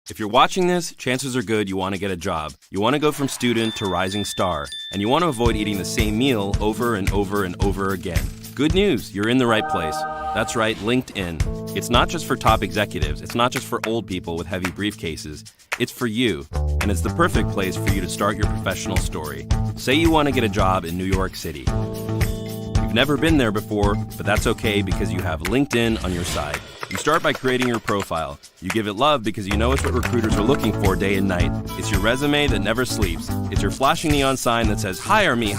If you're watching this, chances are good you want to get a job. You want to go from student to rising star, and you want to avoid eating the same meal over and over and over again. Good news, you're in the right place. That's right, LinkedIn. It's not just for top executives. It's not just for old people with heavy briefcases. It's for you, and it's the perfect place for you to start your professional story. Say you want to get a job in New York City. You've never been there before, but that's okay because you have LinkedIn on your side. You start by creating your profile. You give it love because you know it's what recruiters are looking for day and night. It's your resume that never sleeps. It's your flashing neon sign that says, hire me,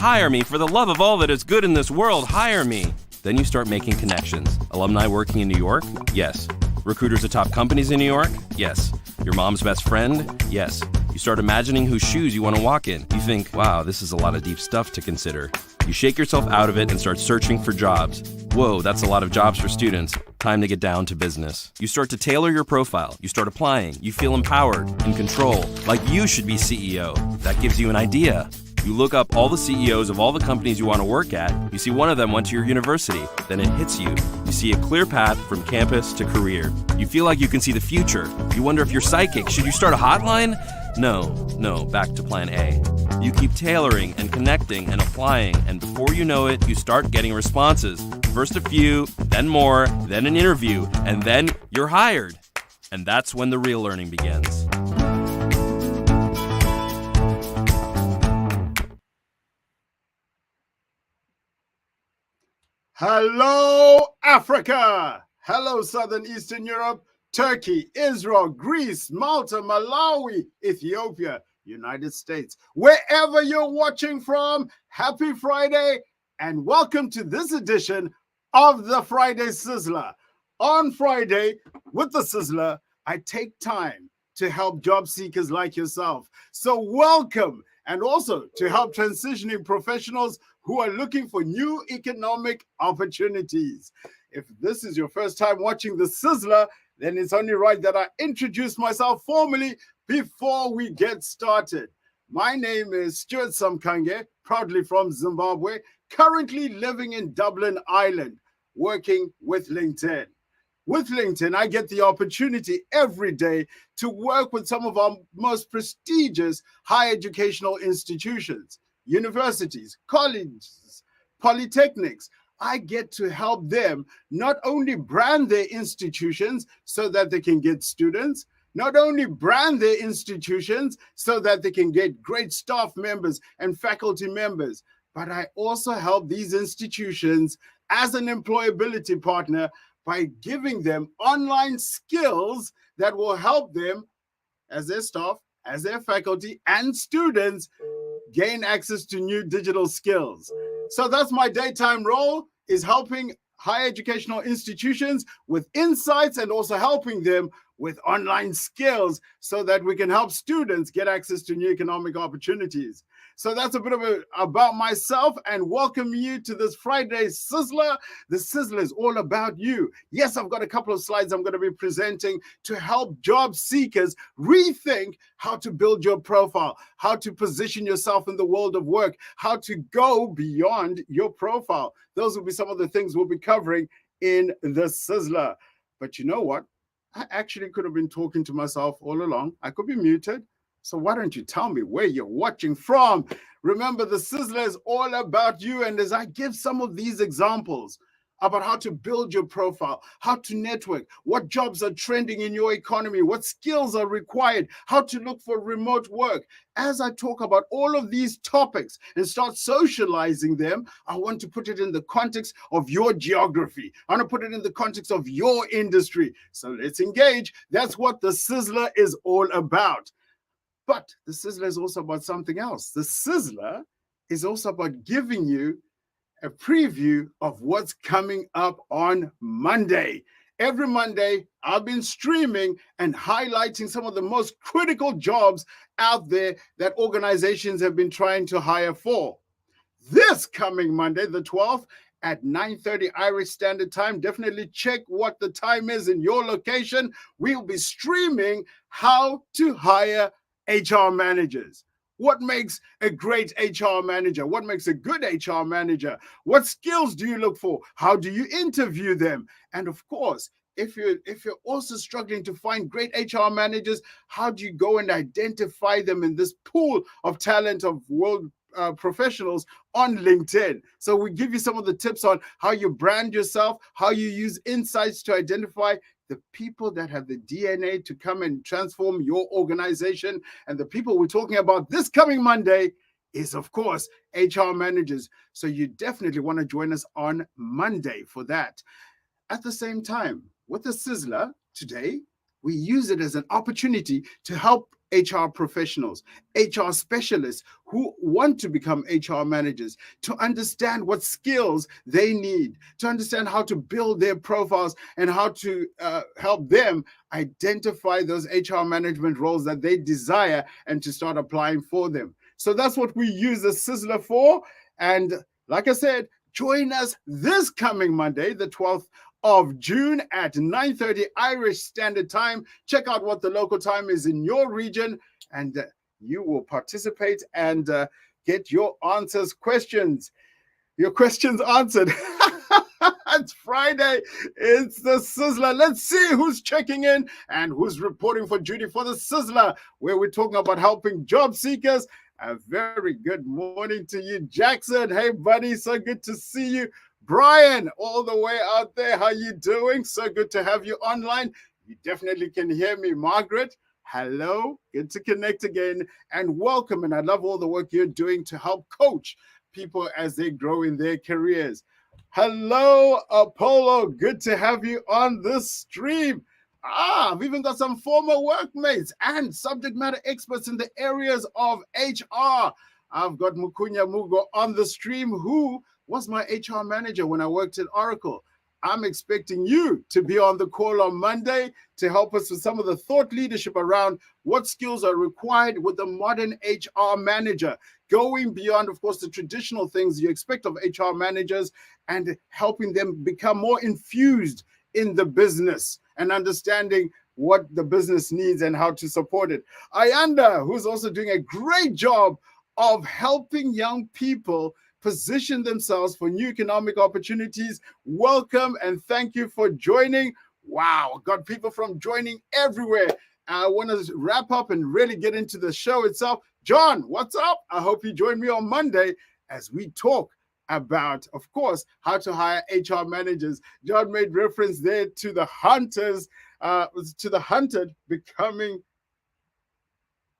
for the love of all that is good in this world, hire me. Then you start making connections. Alumni working in New York? Yes. Recruiters at top companies in New York? Yes. Your mom's best friend? Yes. You start imagining whose shoes you want to walk in. You think, wow, this is a lot of deep stuff to consider. You shake yourself out of it and start searching for jobs. Whoa, that's a lot of jobs for students. Time to get down to business. You start to tailor your profile. You start applying. You feel empowered, in control, like you should be CEO. That gives you an idea. You look up all the CEOs of all the companies you want to work at. You see one of them went to your university. Then it hits you. You see a clear path from campus to career. You feel like you can see the future. You wonder if you're psychic. Should you start a hotline? No, back to plan A. You keep tailoring and connecting and applying, and before you know it, you start getting responses. First a few, then more, then an interview, and then you're hired. And that's when the real learning begins. Hello, Africa. Hello, Southern Eastern Europe, Turkey, Israel, Greece, Malta, Malawi, Ethiopia, United States. Wherever you're watching from, happy Friday and welcome to this edition of the Friday Sizzler. On Friday, with the Sizzler, I take time to help job seekers like yourself. So welcome, and also to help transitioning professionals who are looking for new economic opportunities. If this is your first time watching the Sizzler, then it's only right that I introduce myself formally before we get started. My name is Stuart Samkange, proudly from Zimbabwe, currently living in Dublin, Ireland, working with LinkedIn. With LinkedIn, I get the opportunity every day to work with some of our most prestigious higher educational institutions, universities, colleges, polytechnics. I get to help them not only brand their institutions so that they can get students, not only brand their institutions so that they can get great staff members and faculty members, but I also help these institutions as an employability partner by giving them online skills that will help them as their staff, as their faculty and students gain access to new digital skills. So that's my daytime role, is helping higher educational institutions with insights and also helping them with online skills so that we can help students get access to new economic opportunities. So that's a bit about myself, and welcome you to this Friday Sizzler. The Sizzler is all about you. Yes, I've got a couple of slides I'm going to be presenting to help job seekers rethink how to build your profile, how to position yourself in the world of work, how to go beyond your profile. Those will be some of the things we'll be covering in the Sizzler. But you know what? I actually could have been talking to myself all along. I could be muted. So why don't you tell me where you're watching from? Remember, the Sizzler is all about you. And as I give some of these examples about how to build your profile, how to network, what jobs are trending in your economy, what skills are required, how to look for remote work. As I talk about all of these topics and start socializing them, I want to put it in the context of your geography. I want to put it in the context of your industry. So let's engage. That's what the Sizzler is all about. But the Sizzler is also about something else. The Sizzler is also about giving you a preview of what's coming up on Monday. Every Monday, I've been streaming and highlighting some of the most critical jobs out there that organizations have been trying to hire for. This coming Monday, the 12th, at 9:30 Irish Standard Time. Definitely check what the time is in your location. We'll be streaming how to hire HR managers. What makes a great HR manager? What makes a good HR manager? What skills do you look for? How do you interview them? And of course, if you're also struggling to find great HR managers, how do you go and identify them in this pool of talent of world professionals on LinkedIn? So we give you some of the tips on how you brand yourself, how you use insights to identify the people that have the DNA to come and transform your organization. And the people we're talking about this coming Monday is, of course, HR managers. So you definitely want to join us on Monday for that. At the same time, with the Sizzler today, we use it as an opportunity to help HR professionals, HR specialists who want to become HR managers, to understand what skills they need, to understand how to build their profiles and how to help them identify those HR management roles that they desire and to start applying for them. So that's what we use the Sizzler for. And like I said, join us this coming Monday, the 12th of June at 9:30 Irish Standard Time. Check out what the local time is in your region, and you will participate and get your questions answered. It's Friday. It's the Sizzler. Let's see who's checking in and who's reporting for duty for the Sizzler, where we're talking about helping job seekers. A very good morning to you, Jackson. Hey, buddy. So good to see you. Brian, all the way out there, how you doing? So good to have you online. You definitely can hear me. Margaret, hello. Good to connect again and welcome. And I love all the work you're doing to help coach people as they grow in their careers. Hello, Apollo. Good to have you on the stream. I've even got some former workmates and subject matter experts in the areas of HR. I've got Mukunya Mugo on the stream, who was my HR manager when I worked at Oracle. I'm expecting you to be on the call on Monday to help us with some of the thought leadership around what skills are required with a modern HR manager, going beyond, of course, the traditional things you expect of HR managers and helping them become more infused in the business and understanding what the business needs and how to support it. Ayanda, who's also doing a great job of helping young people position themselves for new economic opportunities. Welcome and thank you for joining. Wow, got people from joining everywhere. I want to wrap up and really get into the show itself. John, what's up? I hope you join me on Monday as we talk about, of course, how to hire HR managers. John made reference there to the hunters, to the hunted becoming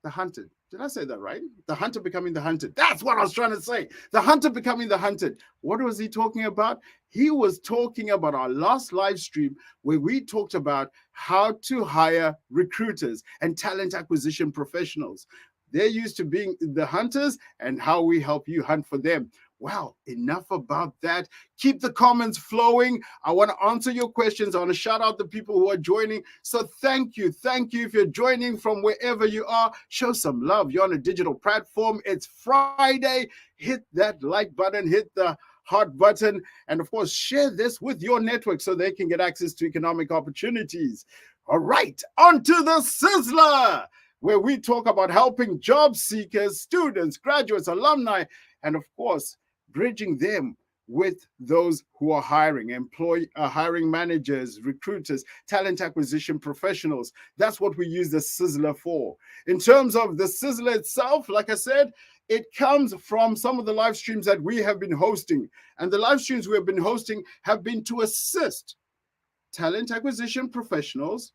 the hunted. Did I say that right? The hunter becoming the hunted. That's what I was trying to say. The hunter becoming the hunted. What was he talking about? He was talking about our last live stream where we talked about how to hire recruiters and talent acquisition professionals. They're used to being the hunters and how we help you hunt for them. Wow, enough about that. Keep the comments flowing. I want to answer your questions. I want to shout out the people who are joining. So thank you. Thank you. If you're joining from wherever you are, show some love. You're on a digital platform. It's Friday. Hit that like button, hit the heart button, and of course, share this with your network so they can get access to economic opportunities. All right, on to the Sizzler, where we talk about helping job seekers, students, graduates, alumni, and of course, bridging them with those who are hiring, hiring managers, recruiters, talent acquisition professionals. That's what we use the Sizzler for. In terms of the Sizzler itself, like I said, it comes from some of the live streams that we have been hosting. And the live streams we have been hosting have been to assist talent acquisition professionals,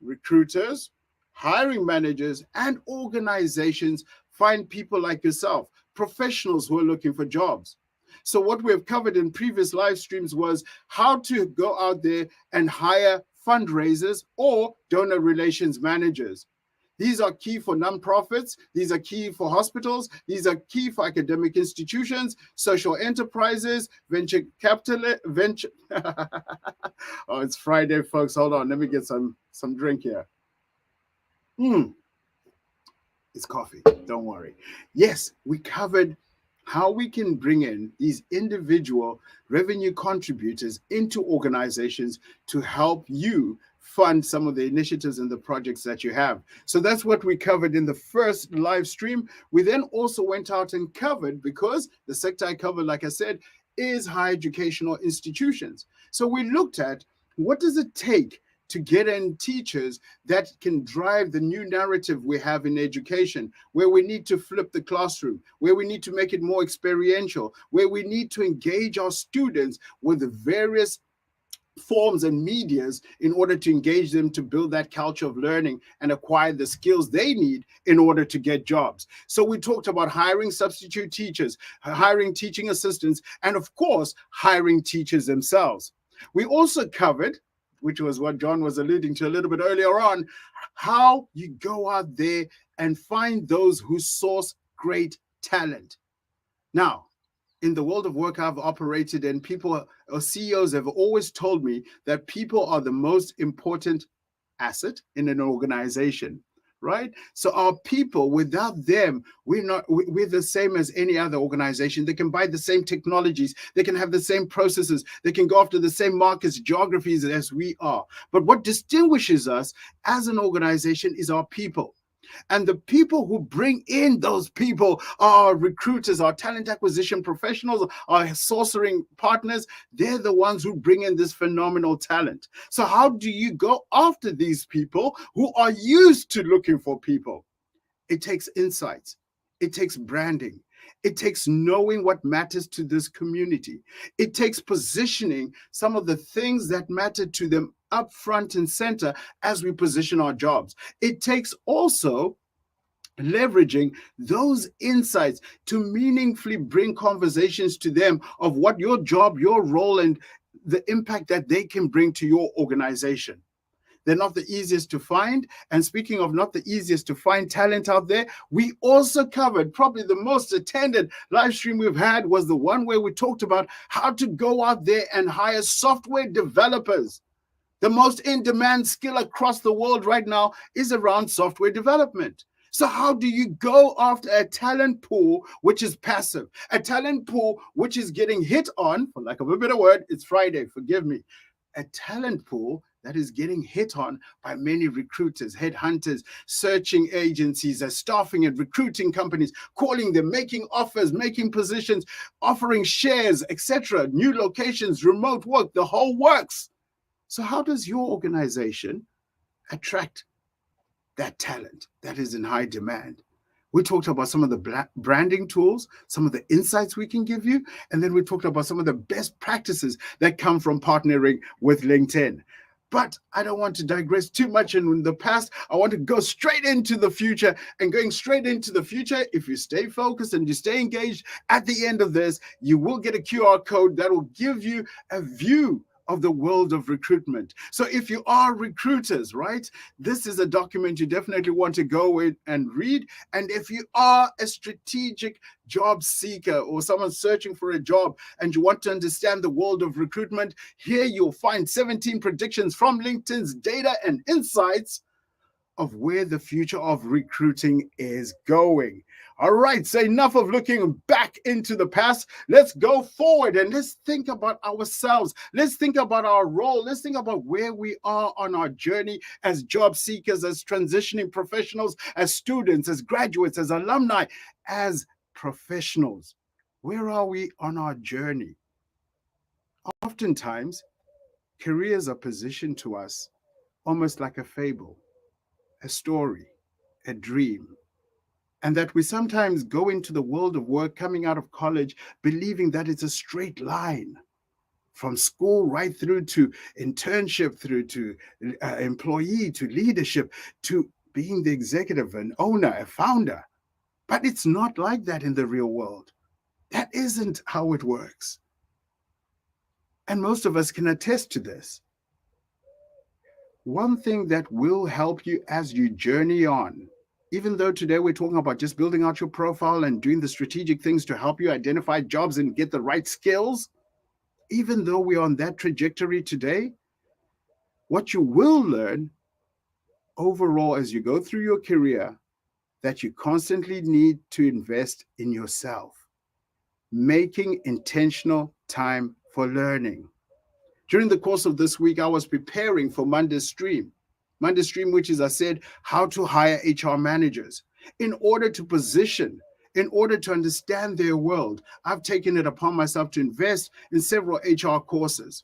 recruiters, hiring managers, and organizations find people like yourself, professionals who are looking for jobs. So what we have covered in previous live streams was how to go out there and hire fundraisers or donor relations managers. These are key for nonprofits. These are key for hospitals. These are key for academic institutions, social enterprises, venture capital. Oh, it's Friday, folks. Hold on. Let me get some drink here. It's coffee. Don't worry. Yes, we covered how we can bring in these individual revenue contributors into organizations to help you fund some of the initiatives and the projects that you have. So that's what we covered in the first live stream. We then also went out and covered, because the sector I covered, like I said, is higher educational institutions. So we looked at what does it take to get in teachers that can drive the new narrative we have in education, where we need to flip the classroom, where we need to make it more experiential, where we need to engage our students with the various forms and medias in order to engage them to build that culture of learning and acquire the skills they need in order to get jobs. So we talked about hiring substitute teachers, hiring teaching assistants, and of course, hiring teachers themselves. We also covered, which was what John was alluding to a little bit earlier on, how you go out there and find those who source great talent. Now, in the world of work I've operated in, people or CEOs have always told me that people are the most important asset in an organization, right? So our people, without them, we're the same as any other organization. They can buy the same technologies, they can have the same processes, they can go after the same markets, geographies as we are. But what distinguishes us as an organization is our people. And the people who bring in those people are recruiters, our talent acquisition professionals, our sourcing partners. They're the ones who bring in this phenomenal talent. So how do you go after these people who are used to looking for people? It takes insights. It takes branding. It takes knowing what matters to this community. It takes positioning some of the things that matter to them up front and center as we position our jobs. It takes also leveraging those insights to meaningfully bring conversations to them of what your job, your role, and the impact that they can bring to your organization. They're not the easiest to find. And speaking of not the easiest to find talent out there, we also covered probably the most attended live stream we've had was the one where we talked about how to go out there and hire software developers. The most in-demand skill across the world right now is around software development. So how do you go after a talent pool which is passive, a talent pool which is getting hit on, for lack of a better word, it's Friday, forgive me, a talent pool that is getting hit on by many recruiters, headhunters, searching agencies, staffing and recruiting companies, calling them, making offers, making positions, offering shares, etc., new locations, remote work, the whole works. So how does your organization attract that talent that is in high demand? We talked about some of the branding tools, some of the insights we can give you, and then we talked about some of the best practices that come from partnering with LinkedIn. But I don't want to digress too much in the past. I want to go straight into the future. And going straight into the future, if you stay focused and you stay engaged, at the end of this, you will get a QR code that will give you a view of the world of recruitment. So if you are recruiters, right, this is a document you definitely want to go in and read. And if you are a strategic job seeker or someone searching for a job and you want to understand the world of recruitment, here you'll find 17 predictions from LinkedIn's data and insights of where the future of recruiting is going. All right, so enough of looking back into the past. Let's go forward and let's think about ourselves. Let's think about our role. Let's think about where we are on our journey as job seekers, as transitioning professionals, as students, as graduates, as alumni, as professionals. Where are we on our journey? Oftentimes, careers are positioned to us almost like a fable, a story, a dream, and that we sometimes go into the world of work coming out of college believing that it's a straight line from school right through to internship, through to employee, to leadership, to being the executive, an owner, a founder. But it's not like that in the real world. That isn't how it works. And most of us can attest to this. One thing that will help you as you journey on, even though today we're talking about just building out your profile and doing the strategic things to help you identify jobs and get the right skills, even though we're on that trajectory today, what you will learn overall as you go through your career, that you constantly need to invest in yourself, making intentional time for learning. During the course of this week, I was preparing for Monday's stream. Monday's stream, which is, I said, how to hire HR managers. In order to position, in order to understand their world, I've taken it upon myself to invest in several HR courses.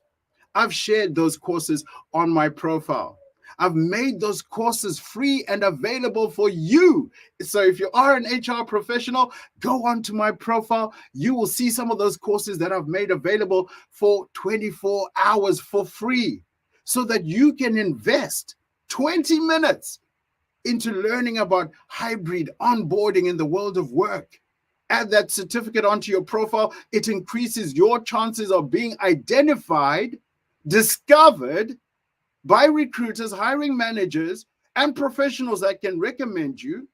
I've shared those courses on my profile. I've made those courses free and available for you. So if you are an HR professional, go onto my profile. You will see some of those courses that I've made available for 24 hours for free so that you can invest 20 minutes into learning about hybrid onboarding in the world of work. Add that certificate onto your profile. It increases your chances of being identified, discovered by recruiters, hiring managers, and professionals that can recommend you.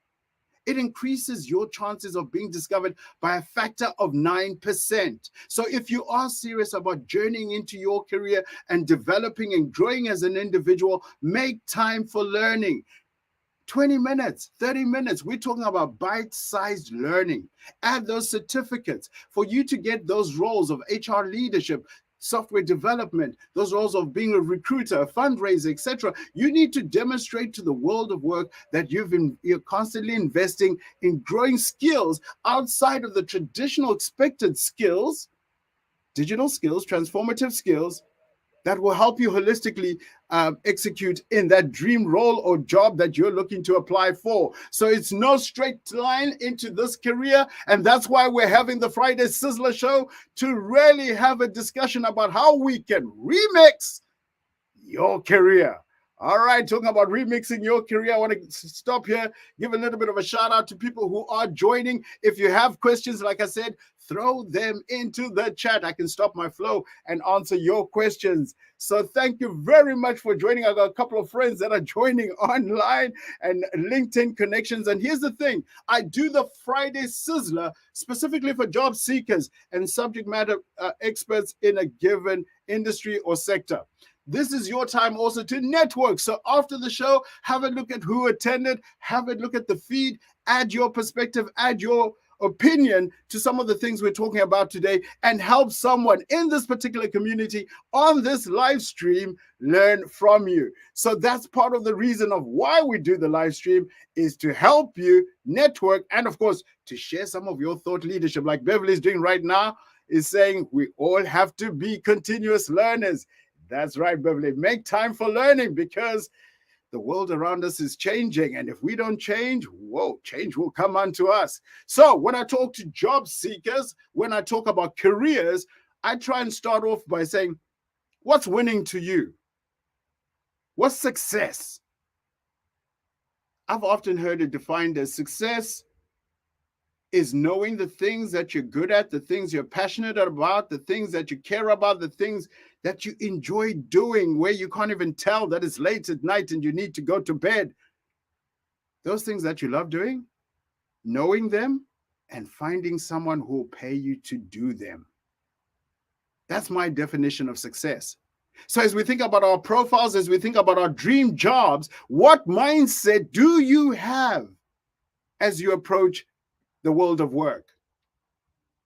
It increases your chances of being discovered by a factor of 9%. So if you are serious about journeying into your career and developing and growing as an individual, make time for learning. 20 minutes, 30 minutes. We're talking about bite-sized learning. Add those certificates for you to get those roles of HR leadership, software development, those roles of being a recruiter, a fundraiser, etc. You need to demonstrate to the world of work that you're constantly investing in growing skills outside of the traditional expected skills, digital skills, transformative skills, that will help you holistically execute in that dream role or job that you're looking to apply for. So it's no straight line into this career. And that's why we're having the Friday Sizzler show, to really have a discussion about how we can remix your career. All right, talking about remixing your career, I want to stop here, give a little bit of a shout out to people who are joining. If you have questions, like I said, throw them into the chat. I can stop my flow and answer your questions. So thank you very much for joining. I got a couple of friends that are joining online and LinkedIn connections. And here's the thing, I do the Friday Sizzler specifically for job seekers and subject matter experts in a given industry or sector. This is your time also to network. So after the show, have a look at who attended, have a look at the feed, add your perspective, add your opinion to some of the things we're talking about today, and help someone in this particular community on this live stream learn from you. So that's part of the reason of why we do the live stream, is to help you network and, of course, to share some of your thought leadership, like Beverly's doing right now, is saying we all have to be continuous learners. That's right, Beverly. Make time for learning, because the world around us is changing. And if we don't change, change will come unto us. So when I talk to job seekers, when I talk about careers, I try and start off by saying, what's winning to you? What's success? I've often heard it defined as success is knowing the things that you're good at, the things you're passionate about, the things that you care about, the things that you enjoy doing, where you can't even tell that it's late at night and you need to go to bed. Those things that you love doing, knowing them, and finding someone who will pay you to do them. That's my definition of success. So as we think about our profiles, as we think about our dream jobs, what mindset do you have as you approach the world of work?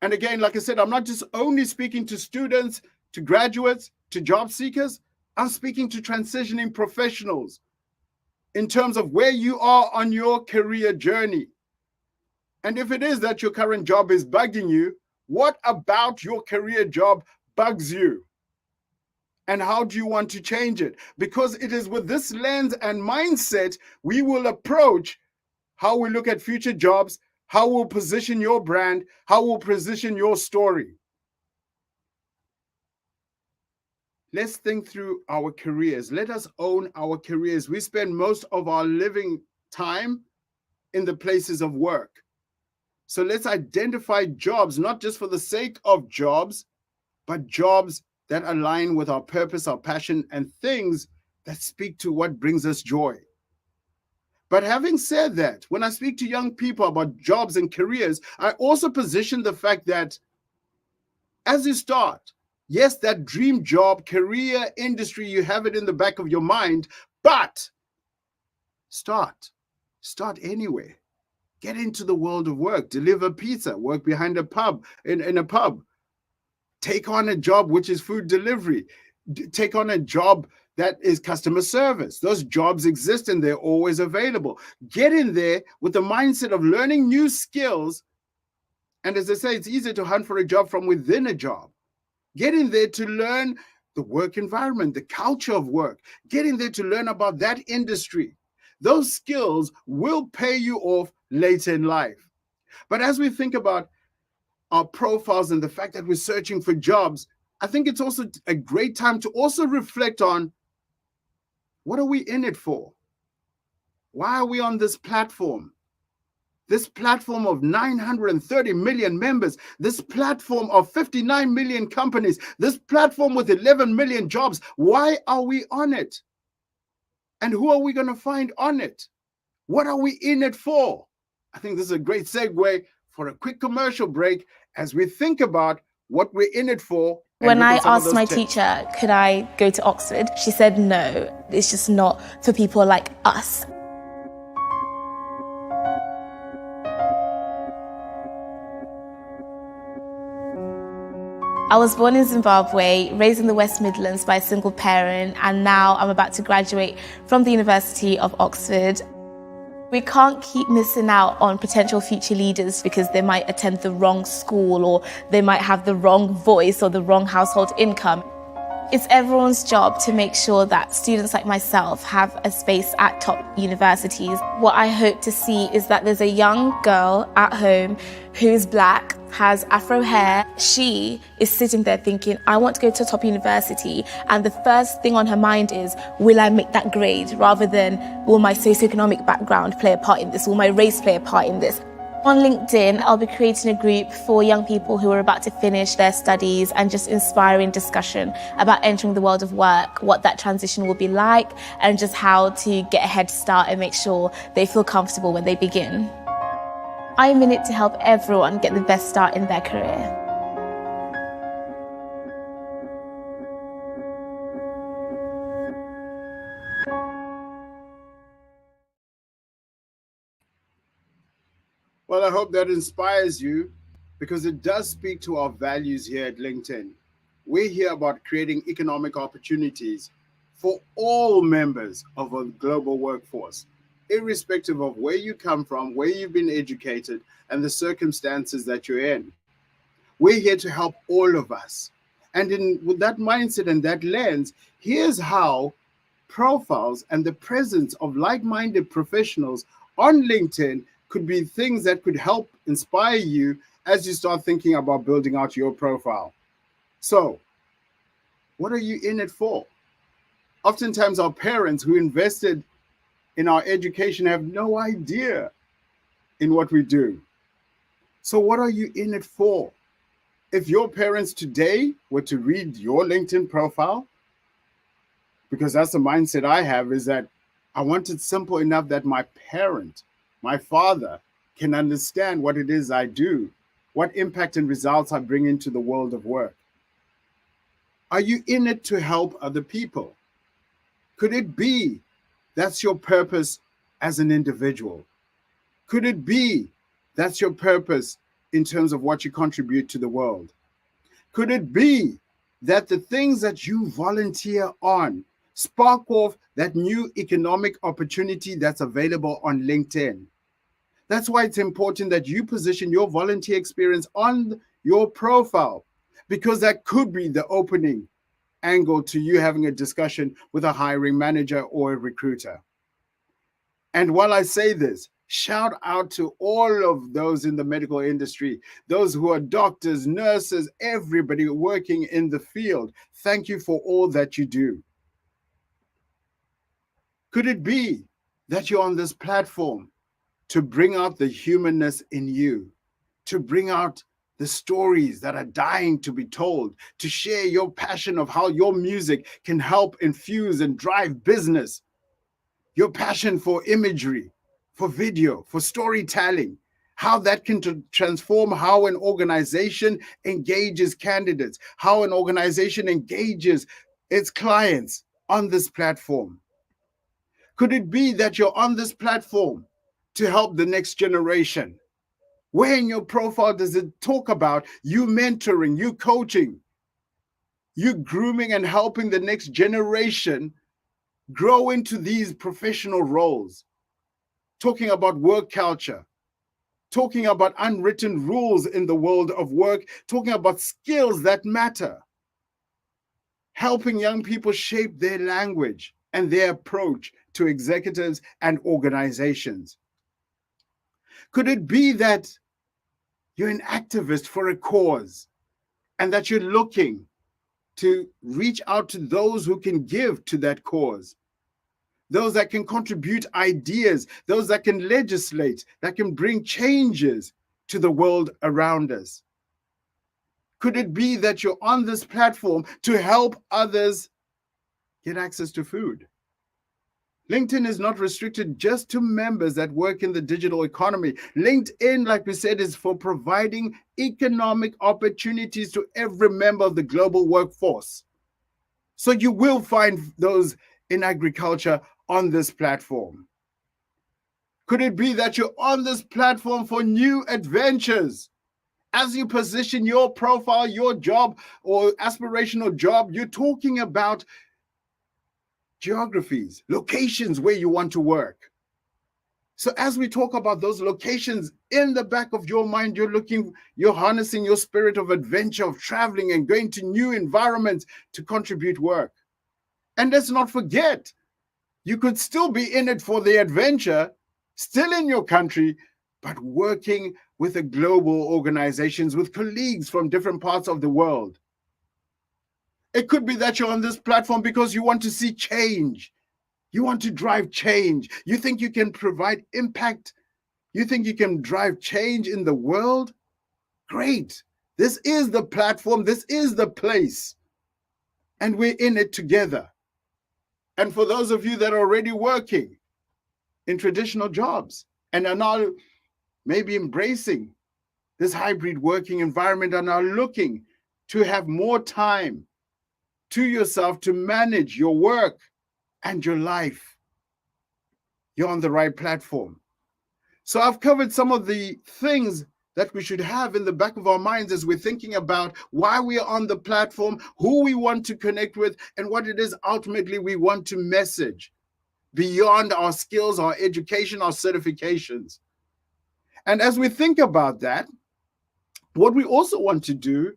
And again, like I said, I'm not just only speaking to students, to graduates, to job seekers. I'm speaking to transitioning professionals in terms of where you are on your career journey. And if it is that your current job is bugging you, what about your career job bugs you? And how do you want to change it? Because it is with this lens and mindset we will approach how we look at future jobs, how we'll position your brand, how we'll position your story. Let's think through our careers. Let us own our careers. We spend most of our living time in the places of work. So let's identify jobs, not just for the sake of jobs, but jobs that align with our purpose, our passion, and things that speak to what brings us joy. But having said that, when I speak to young people about jobs and careers, I also position the fact that as you start, yes, that dream job, career, industry, you have it in the back of your mind, but start anywhere. Get into the world of work, deliver pizza, work behind a pub, in a pub. Take on a job which is food delivery. Take on a job that is customer service. Those jobs exist and they're always available. Get in there with the mindset of learning new skills. And as I say, it's easier to hunt for a job from within a job. Get in there to learn the work environment, the culture of work. Get in there to learn about that industry. Those skills will pay you off later in life. But as we think about our profiles and the fact that we're searching for jobs, I think it's also a great time to also reflect on, what are we in it for? Why are we on this platform? This platform of 930 million members, this platform of 59 million companies, this platform with 11 million jobs. Why are we on it? And who are we going to find on it? What are we in it for? I think this is a great segue for a quick commercial break as we think about what we're in it for. When I asked my teacher, could I go to Oxford? She said no, it's just not for people like us. I was born in Zimbabwe, raised in the West Midlands by a single parent, and now I'm about to graduate from the University of Oxford. We can't keep missing out on potential future leaders because they might attend the wrong school or they might have the wrong voice or the wrong household income. It's everyone's job to make sure that students like myself have a space at top universities. What I hope to see is that there's a young girl at home who's black, has afro hair. She is sitting there thinking, I want to go to a top university. And the first thing on her mind is, will I make that grade? Rather than, will my socioeconomic background play a part in this? Will my race play a part in this? On LinkedIn, I'll be creating a group for young people who are about to finish their studies and just inspiring discussion about entering the world of work, what that transition will be like, and just how to get a head start and make sure they feel comfortable when they begin. I'm in it to help everyone get the best start in their career. Well, I hope that inspires you because it does speak to our values here at LinkedIn. We're here about creating economic opportunities for all members of a global workforce, irrespective of where you come from, where you've been educated, and the circumstances that you're in. We're here to help all of us. And with that mindset and that lens, here's how profiles and the presence of like-minded professionals on LinkedIn could be things that could help inspire you as you start thinking about building out your profile. So, what are you in it for? Oftentimes, our parents who invested in our education have no idea in what we do. So, what are you in it for? If your parents today were to read your LinkedIn profile, because that's the mindset I have, is that I want it simple enough that my parent, my father, can understand what it is I do, what impact and results I bring into the world of work. Are you in it to help other people? Could it be that's your purpose as an individual? Could it be that's your purpose in terms of what you contribute to the world? Could it be that the things that you volunteer on spark off that new economic opportunity that's available on LinkedIn? That's why it's important that you position your volunteer experience on your profile, because that could be the opening angle to you having a discussion with a hiring manager or a recruiter. And while I say this, shout out to all of those in the medical industry, those who are doctors, nurses, everybody working in the field. Thank you for all that you do. Could it be that you're on this platform to bring out the humanness in you, to bring out the stories that are dying to be told, to share your passion of how your music can help infuse and drive business, your passion for imagery, for video, for storytelling, how that can transform how an organization engages candidates, how an organization engages its clients on this platform? Could it be that you're on this platform to help the next generation? Where in your profile does it talk about you mentoring, you coaching, you grooming and helping the next generation grow into these professional roles? Talking about work culture, talking about unwritten rules in the world of work, talking about skills that matter, helping young people shape their language and their approach to executives and organizations. Could it be that you're an activist for a cause and that you're looking to reach out to those who can give to that cause, those that can contribute ideas, those that can legislate, that can bring changes to the world around us? Could it be that you're on this platform to help others get access to food? LinkedIn is not restricted just to members that work in the digital economy. LinkedIn, like we said, is for providing economic opportunities to every member of the global workforce. So you will find those in agriculture on this platform. Could it be that you're on this platform for new adventures? As you position your profile, your job or aspirational job, you're talking about geographies, locations where you want to work. So as we talk about those locations, in the back of your mind, you're harnessing your spirit of adventure, of traveling and going to new environments to contribute work. And let's not forget, you could still be in it for the adventure, still in your country, but working with the global organizations, with colleagues from different parts of the world. It could be that you're on this platform because you want to see change. You want to drive change. You think you can provide impact. You think you can drive change in the world? Great. This is the platform. This is the place. And we're in it together. And for those of you that are already working in traditional jobs and are now maybe embracing this hybrid working environment, are now looking to have more time to yourself to manage your work and your life, you're on the right platform. So I've covered some of the things that we should have in the back of our minds as we're thinking about why we are on the platform, who we want to connect with, and what it is ultimately we want to message beyond our skills, our education, our certifications. And as we think about that, what we also want to do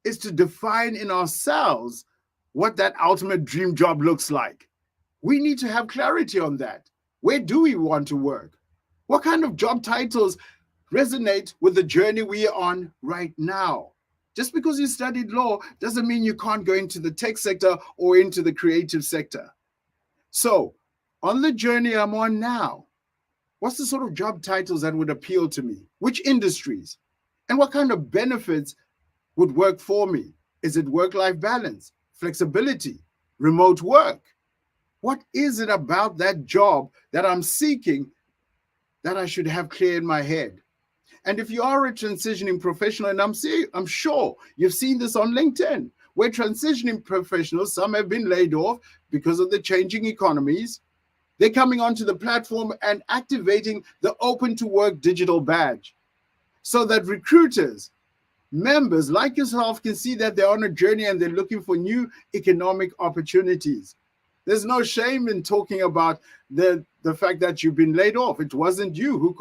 is to define in ourselves what that ultimate dream job looks like. We need to have clarity on that. Where do we want to work? What kind of job titles resonate with the journey we are on right now? Just because you studied law doesn't mean you can't go into the tech sector or into the creative sector. So, on the journey I'm on now, what's the sort of job titles that would appeal to me? Which industries? And what kind of benefits would work for me? Is it work-life balance, flexibility, remote work? What is it about that job that I'm seeking that I should have clear in my head? And if you are a transitioning professional, and I'm sure you've seen this on LinkedIn, where transitioning professionals, some have been laid off because of the changing economies. They're coming onto the platform and activating the Open to Work digital badge so that recruiters, members like yourself can see that they're on a journey and they're looking for new economic opportunities. There's no shame in talking about the fact that you've been laid off. It wasn't you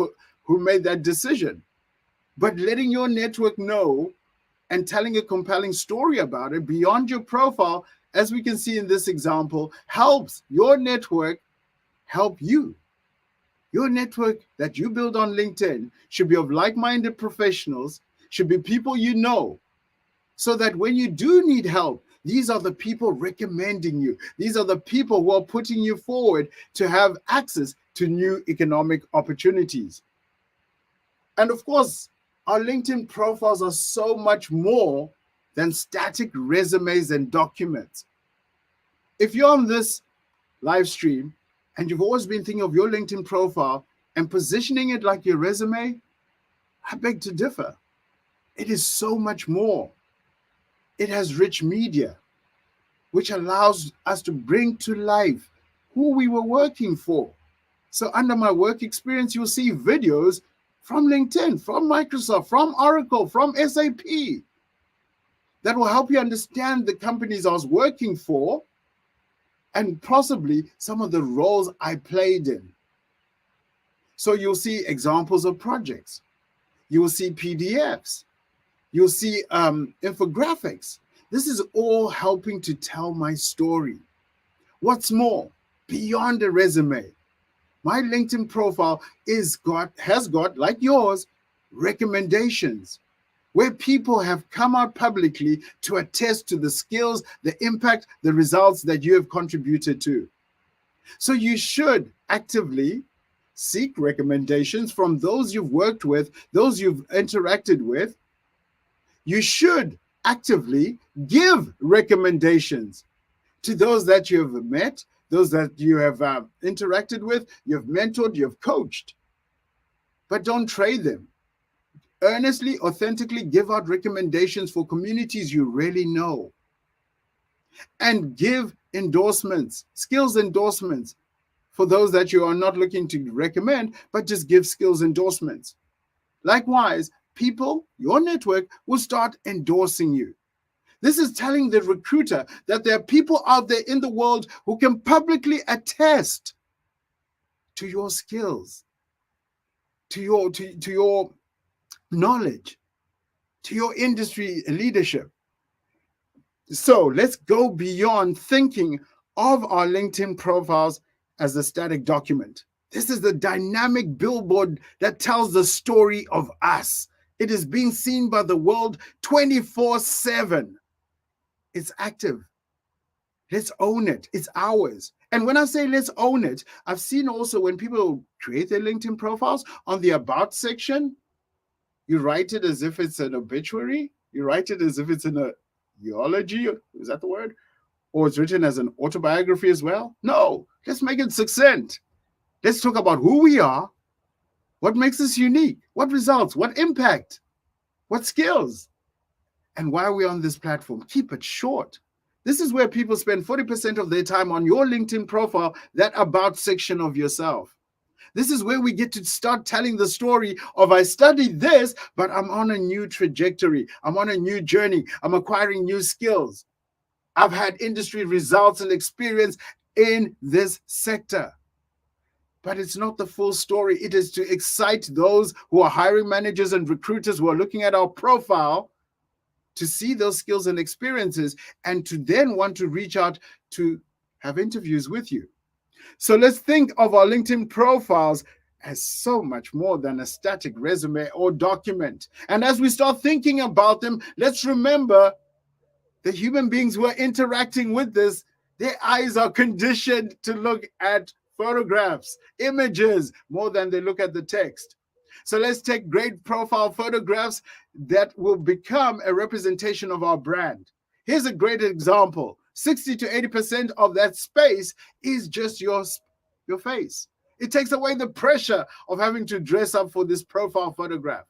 who made that decision. But letting your network know and telling a compelling story about it beyond your profile as we can see in this example, helps your network help you. Your network that you build on LinkedIn should be of like-minded professionals, should be people you know, so that when you do need help, these are the people recommending you. These are the people who are putting you forward to have access to new economic opportunities. And of course, our LinkedIn profiles are so much more than static resumes and documents. If you're on this live stream and you've always been thinking of your LinkedIn profile and positioning it like your resume, I beg to differ. It is so much more. It has rich media, which allows us to bring to life who we were working for. So under my work experience, you'll see videos from LinkedIn, from Microsoft, from Oracle, from SAP that will help you understand the companies I was working for and possibly some of the roles I played in. So you'll see examples of projects. You will see PDFs. You'll see infographics. This is all helping to tell my story. What's more, beyond a resume, my LinkedIn profile has got, like yours, recommendations where people have come out publicly to attest to the skills, the impact, the results that you have contributed to. So you should actively seek recommendations from those you've worked with, those you've interacted with. You should actively give recommendations to those that you have met, those that you have interacted with, you've mentored, you've coached. But don't trade them. Earnestly, authentically give out recommendations for communities you really know. And give endorsements, skills endorsements for those that you are not looking to recommend, but just give skills endorsements. Likewise, people, your network, will start endorsing you. This is telling the recruiter that there are people out there in the world who can publicly attest to your skills, to your knowledge, to your industry leadership. So let's go beyond thinking of our LinkedIn profiles as a static document. This is the dynamic billboard that tells the story of us. It is being seen by the world 24/7. It's active. Let's own it. It's ours. And when I say let's own it, I've seen also when people create their LinkedIn profiles, on the About section, you write it as if it's an obituary. You write it as if it's an eulogy. Is that the word? Or it's written as an autobiography as well? No, let's make it succinct. Let's talk about who we are, what makes us unique, what results, what impact, what skills, and why are we on this platform. Keep it short. This is where people spend 40% of their time on your LinkedIn profile, that About section of yourself. This is where we get to start telling the story of I studied this, but I'm on a new trajectory. I'm on a new journey. I'm acquiring new skills. I've had industry results and experience in this sector. But it's not the full story. It is to excite those who are hiring managers and recruiters who are looking at our profile to see those skills and experiences and to then want to reach out to have interviews with you. So let's think of our LinkedIn profiles as so much more than a static resume or document. And as we start thinking about them, let's remember the human beings who are interacting with this, their eyes are conditioned to look at photographs, images, more than they look at the text. So let's take great profile photographs that will become a representation of our brand. Here's a great example. 60 to 80% of that space is just your face. It takes away the pressure of having to dress up for this profile photograph.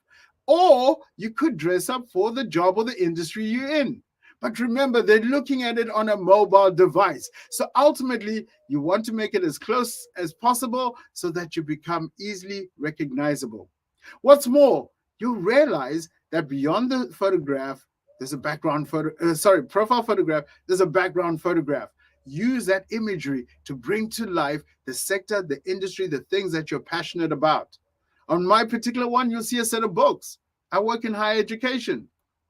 Or you could dress up for the job or the industry you're in. But remember, they're looking at it on a mobile device. So ultimately, you want to make it as close as possible so that you become easily recognizable. What's more, you realize that beyond the photograph, there's a background profile photograph, there's a background photograph. Use that imagery to bring to life the sector, the industry, the things that you're passionate about. On my particular one, you'll see a set of books. I work in higher education.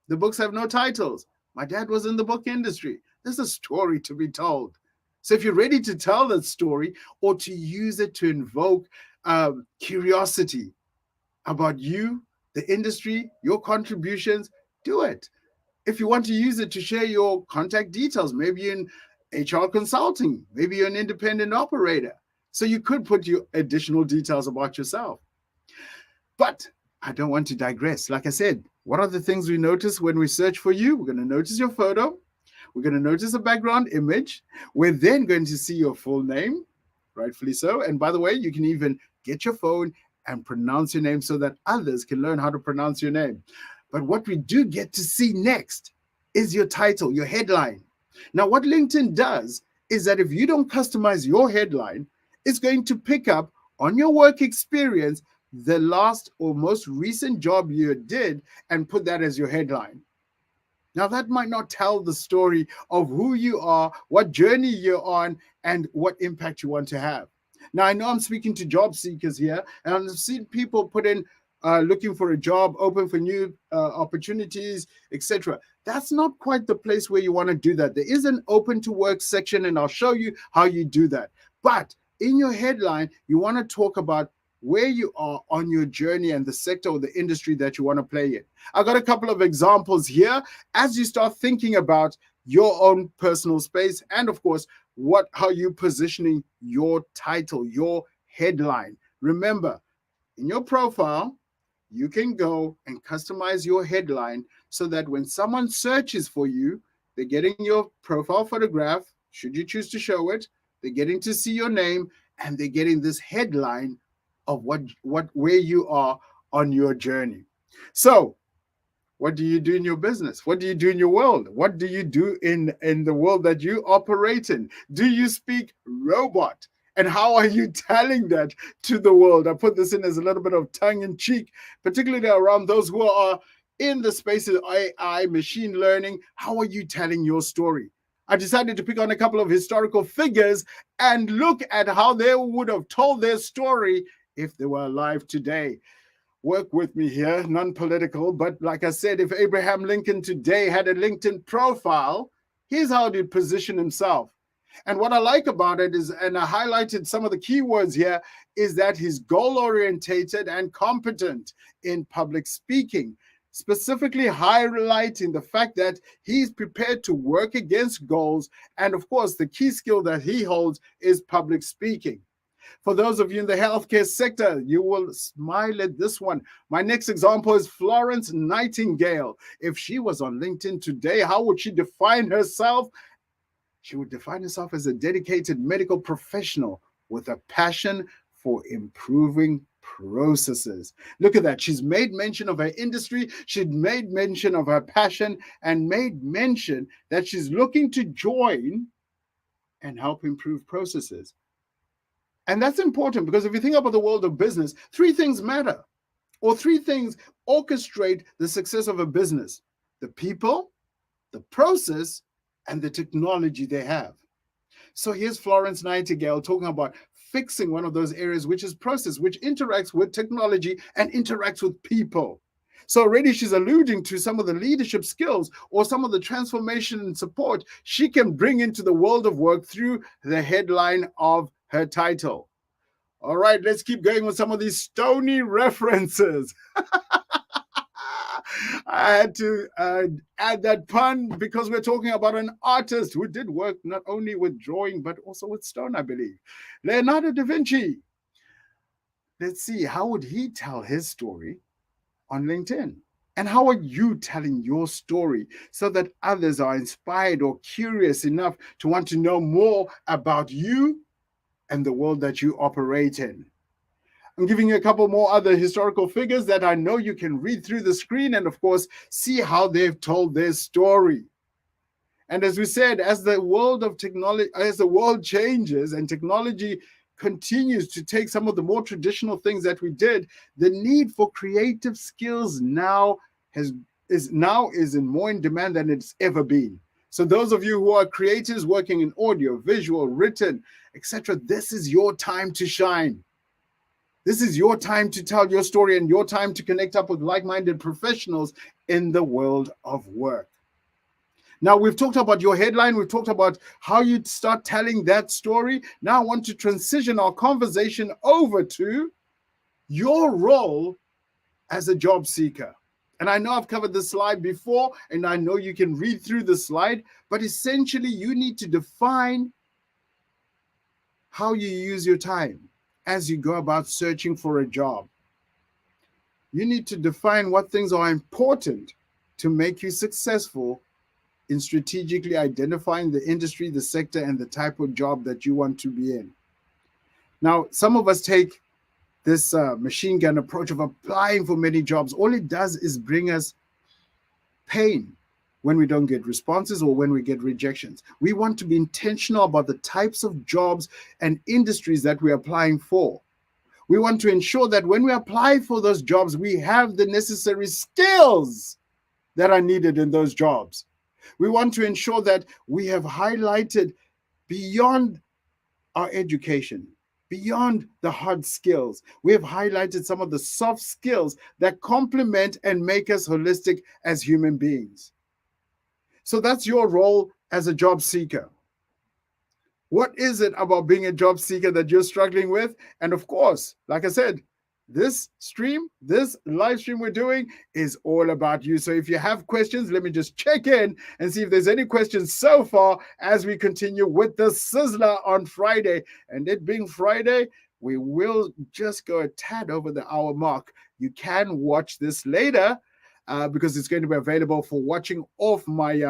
The books have no titles. My dad was in the book industry. There's a story to be told. So if you're ready to tell that story or to use it to invoke curiosity about you, the industry, your contributions, do it. If you want to use it to share your contact details, maybe in HR consulting, maybe you're an independent operator. So you could put your additional details about yourself. But I don't want to digress. Like I said, what are the things we notice when we search for you? We're going to notice your photo. We're going to notice a background image. We're then going to see your full name, rightfully so. And by the way, you can even get your phone and pronounce your name so that others can learn how to pronounce your name. But what we do get to see next is your title, your headline. Now, what LinkedIn does is that if you don't customize your headline, it's going to pick up on your work experience the last or most recent job you did and put that as your headline. Now, that might not tell the story of who you are, what journey you're on, and what impact you want to have. Now, I know I'm speaking to job seekers here, and I've seen people put in looking for a job, open for new opportunities, etc. That's not quite the place where you want to do that. There is an open to work section, and I'll show you how you do that. But in your headline, you want to talk about where you are on your journey and the sector or the industry that you want to play in. I've got a couple of examples here as you start thinking about your own personal space and, of course, how you're positioning your title, your headline. Remember, in your profile, you can go and customize your headline so that when someone searches for you, they're getting your profile photograph, should you choose to show it, they're getting to see your name, and they're getting this headline of where you are on your journey. So what do you do in your business? What do you do in your world? What do you do in the world that you operate in? Do you speak robot? And how are you telling that to the world? I put this in as a little bit of tongue in cheek, particularly around those who are in the space of AI, machine learning. How are you telling your story? I decided to pick on a couple of historical figures and look at how they would have told their story if they were alive today. Work with me here, non-political, but like I said, if Abraham Lincoln today had a LinkedIn profile, here's how he'd position himself. And what I like about it is, and I highlighted some of the keywords here, is that he's goal-orientated and competent in public speaking, specifically highlighting the fact that he's prepared to work against goals. And of course, the key skill that he holds is public speaking. For those of you in the healthcare sector, you will smile at this one. My next example is Florence Nightingale. If she was on LinkedIn today, how would she define herself? She would define herself as a dedicated medical professional with a passion for improving processes. Look at that. She's made mention of her industry. She'd made mention of her passion and made mention that she's looking to join and help improve processes. And that's important because if you think about the world of business, three things matter, or three things orchestrate the success of a business: the people, the process, and the technology they have. So here's Florence Nightingale talking about fixing one of those areas, which is process, which interacts with technology and interacts with people. So already she's alluding to some of the leadership skills or some of the transformation and support she can bring into the world of work through the headline of her title. All right, let's keep going with some of these stony references. I had to add that pun because we're talking about an artist who did work not only with drawing, but also with stone, I believe. Leonardo da Vinci. Let's see, how would he tell his story on LinkedIn? And how are you telling your story so that others are inspired or curious enough to want to know more about you and the world that you operate in? I'm giving you a couple more other historical figures that I know you can read through the screen and, of course, see how they've told their story. And as we said, as the world of technology, as the world changes and technology continues to take some of the more traditional things that we did, the need for creative skills now is in more in demand than it's ever been. So those of you who are creators working in audio, visual, written, etc., this is your time to shine. This is your time to tell your story and your time to connect up with like-minded professionals in the world of work. Now, we've talked about your headline. We've talked about how you start telling that story. Now, I want to transition our conversation over to your role as a job seeker. And I know I've covered this slide before, and I know you can read through the slide, but essentially you need to define how you use your time as you go about searching for a job. You need to define what things are important to make you successful in strategically identifying the industry, the sector, and the type of job that you want to be in. Now, some of us take this machine gun approach of applying for many jobs. All it does is bring us pain when we don't get responses or when we get rejections. We want to be intentional about the types of jobs and industries that we're applying for. We want to ensure that when we apply for those jobs, we have the necessary skills that are needed in those jobs. We want to ensure that we have highlighted beyond our education, beyond the hard skills, we have highlighted some of the soft skills that complement and make us holistic as human beings. So that's your role as a job seeker. What is it about being a job seeker that you're struggling with? And of course, like I said, this live stream we're doing is all about you. So if you have questions, let me just check in and see if there's any questions so far as we continue with the Sizzler on Friday. And it being Friday, we will just go a tad over the hour mark. You can watch this later because it's going to be available for watching off my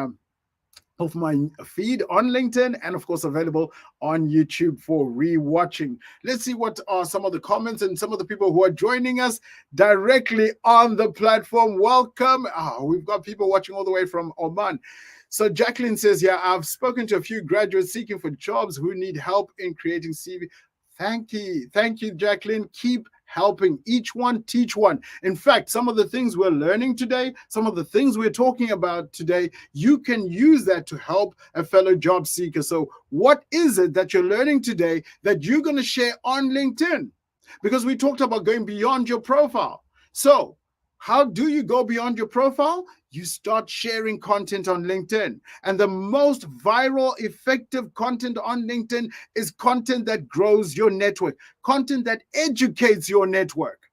feed on LinkedIn, and of course available on YouTube for rewatching. Let's see what are some of the comments and some of the people who are joining us directly on the platform. Welcome. We've got people watching all the way from Oman. So Jacqueline says, yeah, I've spoken to a few graduates seeking for jobs who need help in creating CV. Thank you, Jacqueline. Keep helping. Each one, teach one. In fact, some of the things we're learning today, some of the things we're talking about today, you can use that to help a fellow job seeker. So what is it that you're learning today that you're going to share on LinkedIn? Because we talked about going beyond your profile. So how do you go beyond your profile? You start sharing content on LinkedIn. And the most viral, effective content on LinkedIn is content that grows your network, content that educates your network.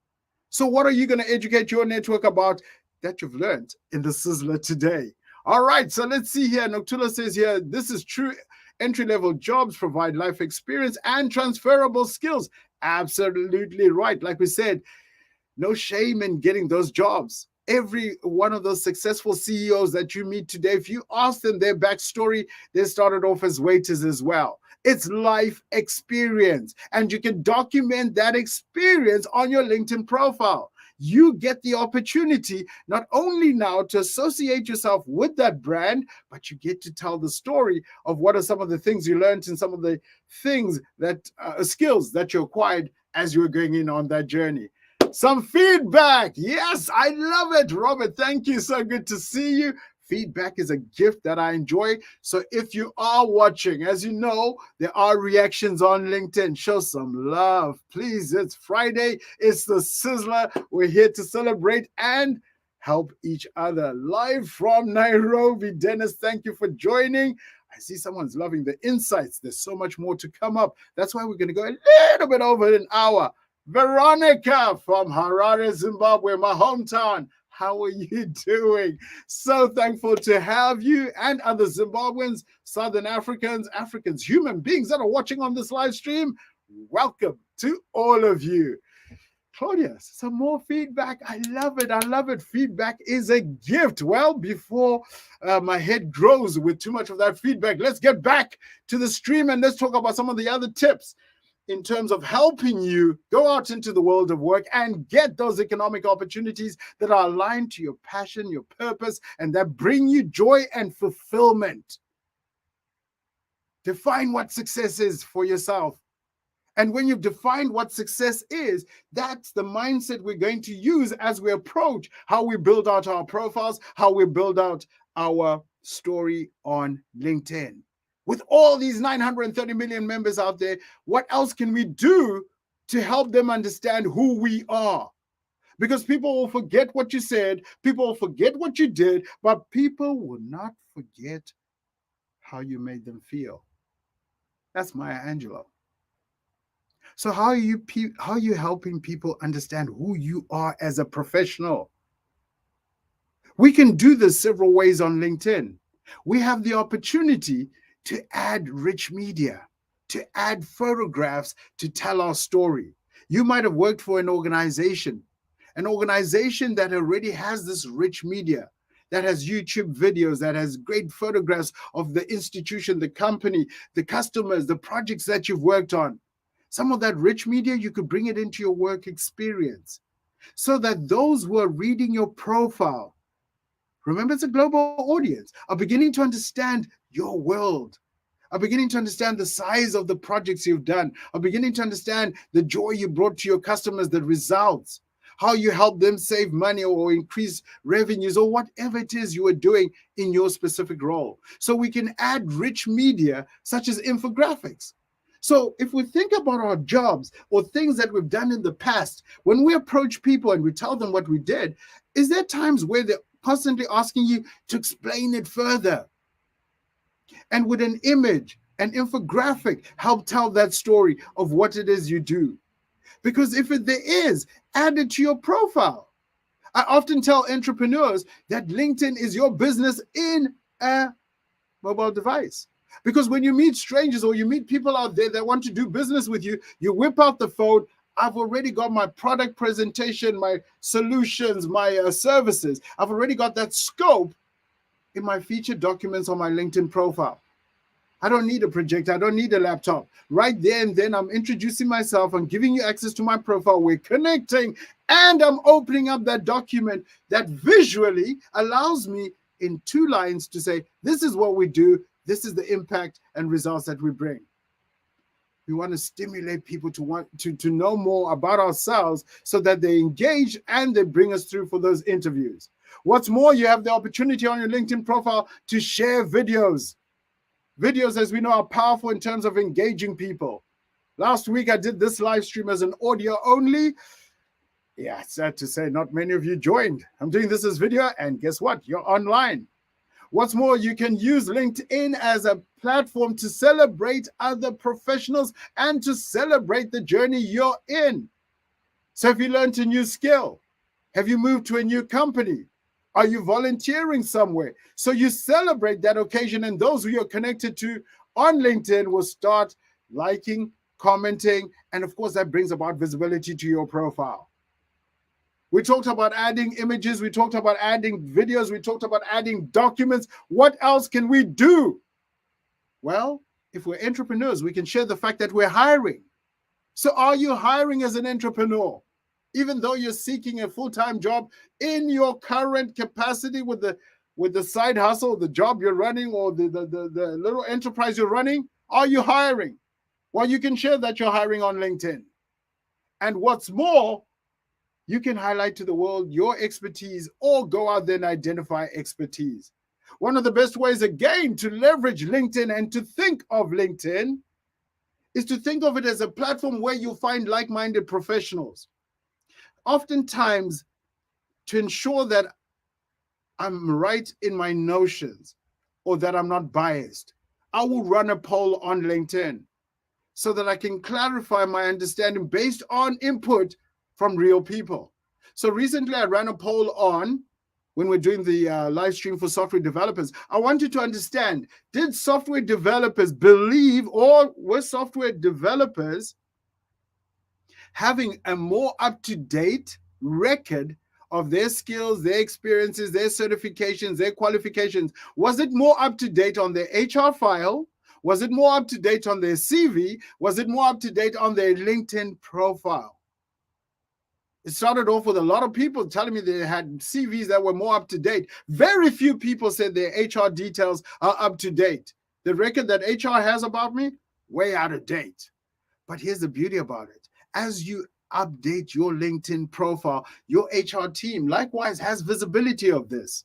So what are you going to educate your network about that you've learned in the Sizzler today? All right, so let's see here. Noctula says here, this is true. Entry-level jobs provide life experience and transferable skills. Absolutely right. Like we said, no shame in getting those jobs. Every one of those successful CEOs that you meet today, if you ask them their backstory, they started off as waiters as well. It's life experience, and you can document that experience on your LinkedIn profile. You get the opportunity not only now to associate yourself with that brand, but you get to tell the story of what are some of the things you learned and some of the things that skills that you acquired as you were going in on that journey. Some feedback. Yes, I love it. Robert, thank you. So good to see you. Feedback is a gift that I enjoy. So if you are watching, as you know, there are reactions on LinkedIn. Show some love, please. It's Friday. It's the Sizzler. We're here to celebrate and help each other. Live from Nairobi. Dennis, thank you for joining. I see someone's loving the insights. There's so much more to come up. That's why we're going to go a little bit over an hour. Veronica from Harare, Zimbabwe, my hometown. How are you doing? So thankful to have you and other Zimbabweans, Southern Africans, human beings that are watching on this live stream. Welcome to all of you. Claudia, some more feedback. I love it. I love it. Feedback is a gift. Well, before my head grows with too much of that feedback, let's get back to the stream and let's talk about some of the other tips in terms of helping you go out into the world of work and get those economic opportunities that are aligned to your passion, your purpose, and that bring you joy and fulfillment. Define what success is for yourself. And when you've defined what success is, that's the mindset we're going to use as we approach how we build out our profiles, how we build out our story on LinkedIn. With all these 930 million members out there, what else can we do to help them understand who we are? Because people will forget what you said, people will forget what you did, but people will not forget how you made them feel. That's Maya Angelou. So how are you helping people understand who you are as a professional? We can do this several ways on LinkedIn. We have the opportunity to add rich media, to add photographs to tell our story. You might have worked for an organization that already has this rich media, that has YouTube videos, that has great photographs of the institution, the company, the customers, the projects that you've worked on. Some of that rich media, you could bring it into your work experience so that those who are reading your profile, remember it's a global audience, are beginning to understand your world, are beginning to understand the size of the projects you've done, are beginning to understand the joy you brought to your customers, the results, how you help them save money or increase revenues or whatever it is you are doing in your specific role. So we can add rich media such as infographics. So if we think about our jobs or things that we've done in the past, when we approach people and we tell them what we did, is there times where they're constantly asking you to explain it further? And would an image, an infographic help tell that story of what it is you do? Because if there is, add it to your profile. I often tell entrepreneurs that LinkedIn is your business in a mobile device. Because when you meet strangers or you meet people out there that want to do business with you, you whip out the phone. I've already got my product presentation, my solutions, my services. I've already got that scope in my featured documents on my LinkedIn profile. I don't need a projector. I don't need a laptop. Right there and then I'm introducing myself. I'm giving you access to my profile. We're connecting and I'm opening up that document that visually allows me in 2 lines to say, this is what we do. This is the impact and results that we bring. We want to stimulate people to want to know more about ourselves so that they engage and they bring us through for those interviews. What's more, you have the opportunity on your LinkedIn profile to share videos. Videos, as we know, are powerful in terms of engaging people. Last week, I did this live stream as an audio only. Yeah, sad to say, not many of you joined. I'm doing this as video, and guess what? You're online. What's more, you can use LinkedIn as a platform to celebrate other professionals and to celebrate the journey you're in. So if you learned a new skill, have you moved to a new company? Are you volunteering somewhere? So you celebrate that occasion, and those who you're connected to on LinkedIn will start liking, commenting, and of course that brings about visibility to your profile. We talked about adding images, we talked about adding videos, we talked about adding documents. What else can we do? Well, if we're entrepreneurs, we can share the fact that we're hiring. So are you hiring as an entrepreneur? Even though you're seeking a full-time job in your current capacity with the side hustle, the job you're running, or the little enterprise you're running, are you hiring? Well, you can share that you're hiring on LinkedIn. And what's more, you can highlight to the world your expertise or go out there and identify expertise. One of the best ways, again, to leverage LinkedIn and to think of LinkedIn is to think of it as a platform where you'll find like-minded professionals. Oftentimes, to ensure that I'm right in my notions or that I'm not biased, I will run a poll on LinkedIn so that I can clarify my understanding based on input from real people. So recently I ran a poll on, when we're doing the live stream for software developers, I wanted to understand, did software developers believe, or were software developers having a more up-to-date record of their skills, their experiences, their certifications, their qualifications? Was it more up-to-date on their HR file? Was it more up-to-date on their CV? Was it more up-to-date on their LinkedIn profile? It started off with a lot of people telling me they had CVs that were more up-to-date. Very few people said their HR details are up-to-date. The record that HR has about me, way out of date. But here's the beauty about it. As you update your LinkedIn profile, your HR team likewise has visibility of this.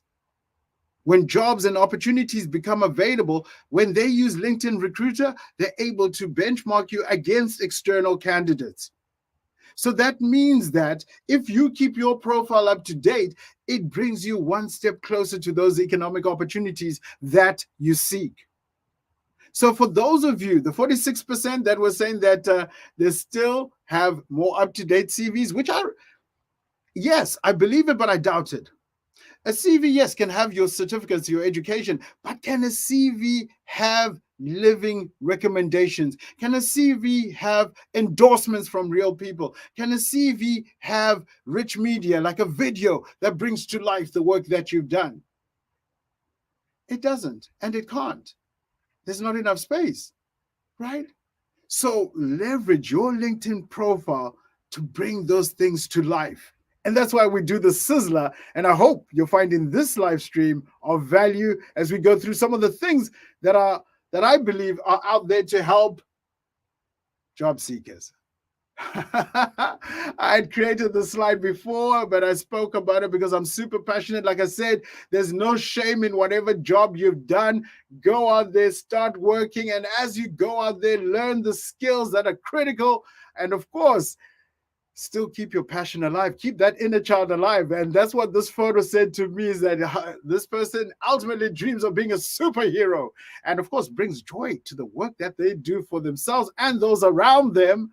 When jobs and opportunities become available, when they use LinkedIn Recruiter, they're able to benchmark you against external candidates. So that means that if you keep your profile up to date, it brings you one step closer to those economic opportunities that you seek. So for those of you, the 46% that were saying that they still have more up-to-date CVs, which are, yes, I believe it, but I doubt it. A CV, yes, can have your certificates, your education, but can a CV have living recommendations? Can a CV have endorsements from real people? Can a CV have rich media, like a video that brings to life the work that you've done? It doesn't, and it can't. There's not enough space, right? So leverage your LinkedIn profile to bring those things to life. And that's why we do the Sizzler. And I hope you're finding this live stream of value as we go through some of the things that I believe are out there to help job seekers. I had created the slide before, but I spoke about it because I'm super passionate. Like I said, there's no shame in whatever job you've done. Go out there, start working. And as you go out there, learn the skills that are critical. And of course, still keep your passion alive. Keep that inner child alive. And that's what this photo said to me, is that this person ultimately dreams of being a superhero. And of course, brings joy to the work that they do for themselves and those around them.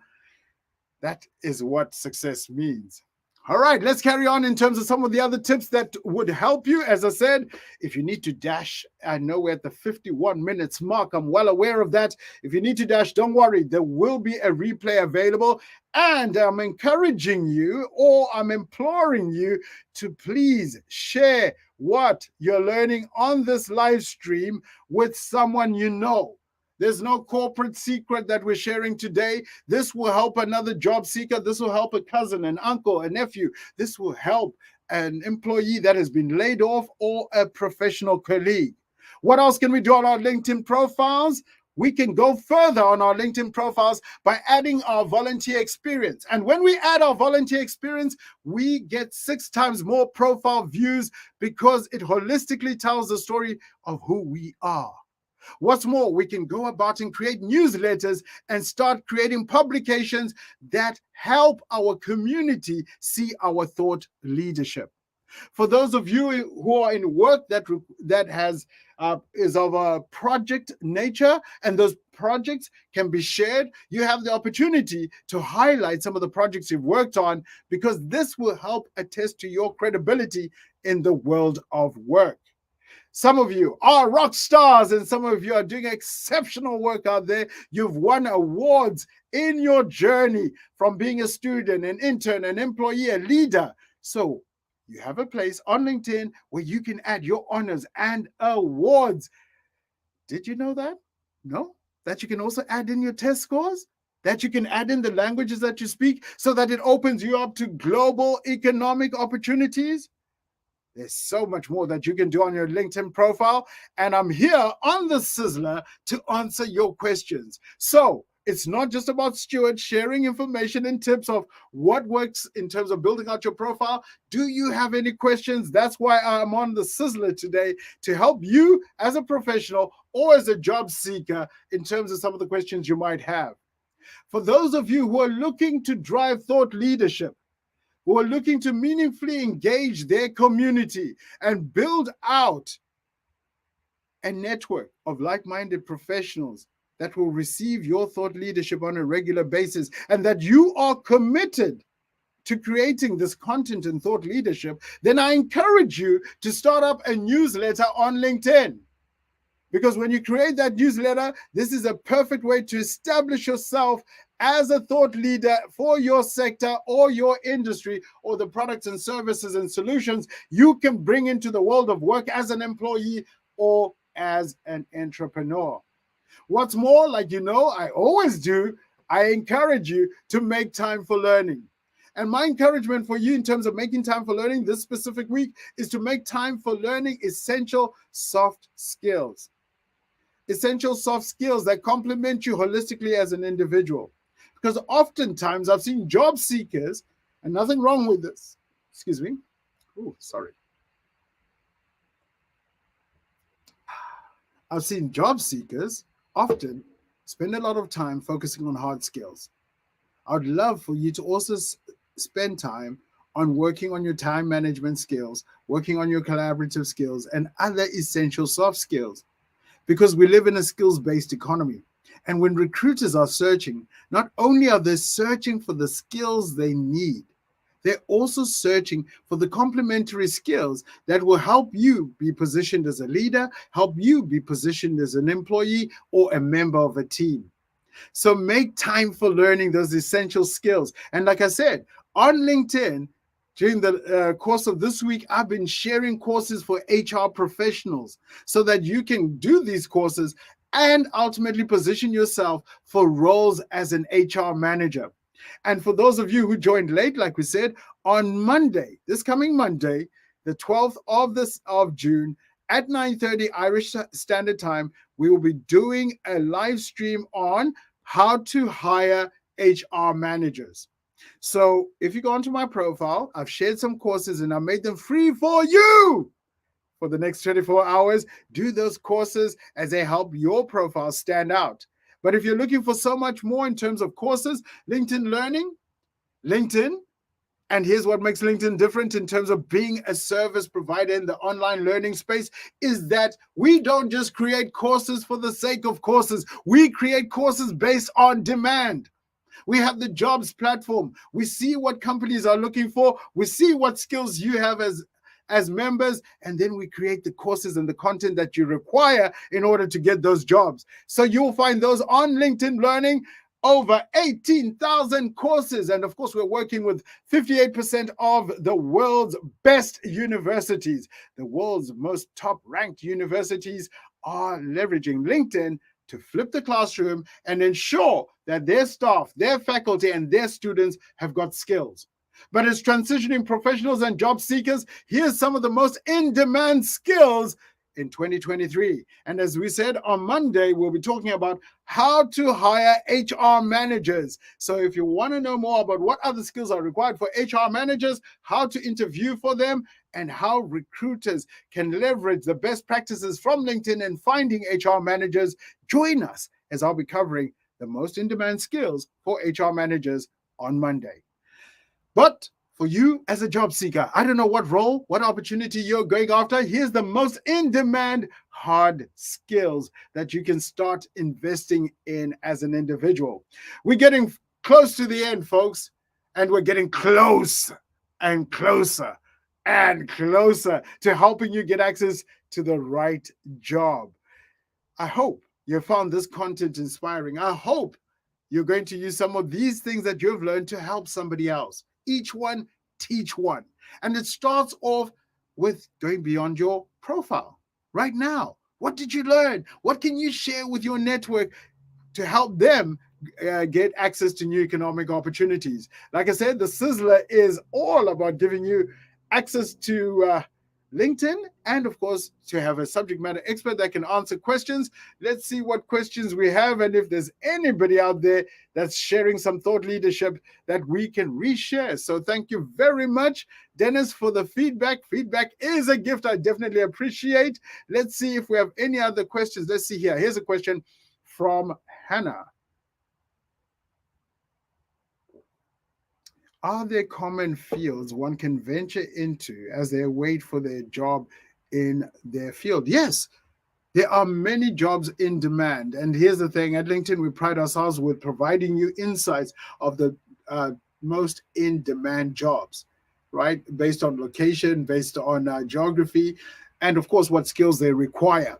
That is what success means. All right, let's carry on in terms of some of the other tips that would help you. As I said, if you need to dash, I know we're at the 51 minutes mark. I'm well aware of that. If you need to dash, don't worry. There will be a replay available. And I'm encouraging you, or I'm imploring you, to please share what you're learning on this live stream with someone you know. There's no corporate secret that we're sharing today. This will help another job seeker. This will help a cousin, an uncle, a nephew. This will help an employee that has been laid off or a professional colleague. What else can we do on our LinkedIn profiles? We can go further on our LinkedIn profiles by adding our volunteer experience. And when we add our volunteer experience, we get 6 times more profile views because it holistically tells the story of who we are. What's more, we can go about and create newsletters and start creating publications that help our community see our thought leadership. For those of you who are in work that is of a project nature, and those projects can be shared, you have the opportunity to highlight some of the projects you've worked on, because this will help attest to your credibility in the world of work. Some of you are rock stars, and some of you are doing exceptional work out there. You've won awards in your journey from being a student, an intern, an employee, a leader. So you have a place on LinkedIn where you can add your honors and awards. Did you know that? No? That you can also add in your test scores? That you can add in the languages that you speak, so that it opens you up to global economic opportunities? There's so much more that you can do on your LinkedIn profile. And I'm here on the Sizzler to answer your questions. So it's not just about Stuart sharing information and tips of what works in terms of building out your profile. Do you have any questions? That's why I'm on the Sizzler today, to help you as a professional or as a job seeker in terms of some of the questions you might have. For those of you who are looking to drive thought leadership, who are looking to meaningfully engage their community and build out a network of like-minded professionals that will receive your thought leadership on a regular basis, and that you are committed to creating this content and thought leadership, then I encourage you to start up a newsletter on LinkedIn. Because when you create that newsletter, this is a perfect way to establish yourself as a thought leader for your sector or your industry, or the products and services and solutions you can bring into the world of work as an employee or as an entrepreneur. What's more, like I always do, I encourage you to make time for learning. And my encouragement for you in terms of making time for learning this specific week is to make time for learning essential soft skills. Essential soft skills that complement you holistically as an individual. Because oftentimes I've seen job seekers, and nothing wrong with this. Excuse me. Oh, sorry. I've seen job seekers often spend a lot of time focusing on hard skills. I would love for you to also spend time on working on your time management skills, working on your collaborative skills, and other essential soft skills, because we live in a skills-based economy. And when recruiters are searching, not only are they searching for the skills they need, they're also searching for the complementary skills that will help you be positioned as a leader, help you be positioned as an employee or a member of a team. So make time for learning those essential skills. And like I said, on LinkedIn, during the course of this week, I've been sharing courses for HR professionals so that you can do these courses and ultimately position yourself for roles as an HR manager. And for those of you who joined late, like we said, on Monday, this coming Monday, the 12th of June, at 9:30 Irish Standard Time, we will be doing a live stream on how to hire HR managers. So if you go onto my profile, I've shared some courses and I made them free for you for the next 24 hours. Do those courses as they help your profile stand out. But if you're looking for so much more in terms of courses, LinkedIn Learning, LinkedIn, and here's what makes LinkedIn different in terms of being a service provider in the online learning space, is that we don't just create courses for the sake of courses. We create courses based on demand. We have the jobs platform. We see what companies are looking for. We see what skills you have as members, and then we create the courses and the content that you require in order to get those jobs. So you'll find those on LinkedIn Learning. Over 18,000 courses. And of course, we're working with 58% of the world's best universities. The world's most top-ranked universities are leveraging LinkedIn to flip the classroom and ensure that their staff, their faculty, and their students have got skills. But as transitioning professionals and job seekers, here's some of the most in-demand skills in 2023. And as we said, on Monday, we'll be talking about how to hire HR managers. So if you want to know more about what other skills are required for HR managers, how to interview for them, and how recruiters can leverage the best practices from LinkedIn in finding HR managers, join us as I'll be covering the most in-demand skills for HR managers on Monday. But for you as a job seeker, I don't know what role, what opportunity you're going after. Here's the most in-demand hard skills that you can start investing in as an individual. We're getting close to the end, folks, and we're getting close and closer and closer to helping you get access to the right job. I hope you found this content inspiring. I hope you're going to use some of these things that you've learned to help somebody else. Each one, teach one. And it starts off with going beyond your profile. Right now, what did you learn? What can you share with your network to help them get access to new economic opportunities? Like I said, the Sizzler is all about giving you access to LinkedIn, and of course, to have a subject matter expert that can answer questions. Let's see what questions we have, and if there's anybody out there that's sharing some thought leadership that we can reshare. So thank you very much, Dennis, for the feedback. Feedback is a gift I definitely appreciate. Let's see if we have any other questions. Let's see here. Here's a question from Hannah. Are there common fields one can venture into as they wait for their job in their field? Yes, there are many jobs in demand. And here's the thing, at LinkedIn, we pride ourselves with providing you insights of the most in-demand jobs, right? Based on location, based on geography, and of course, what skills they require.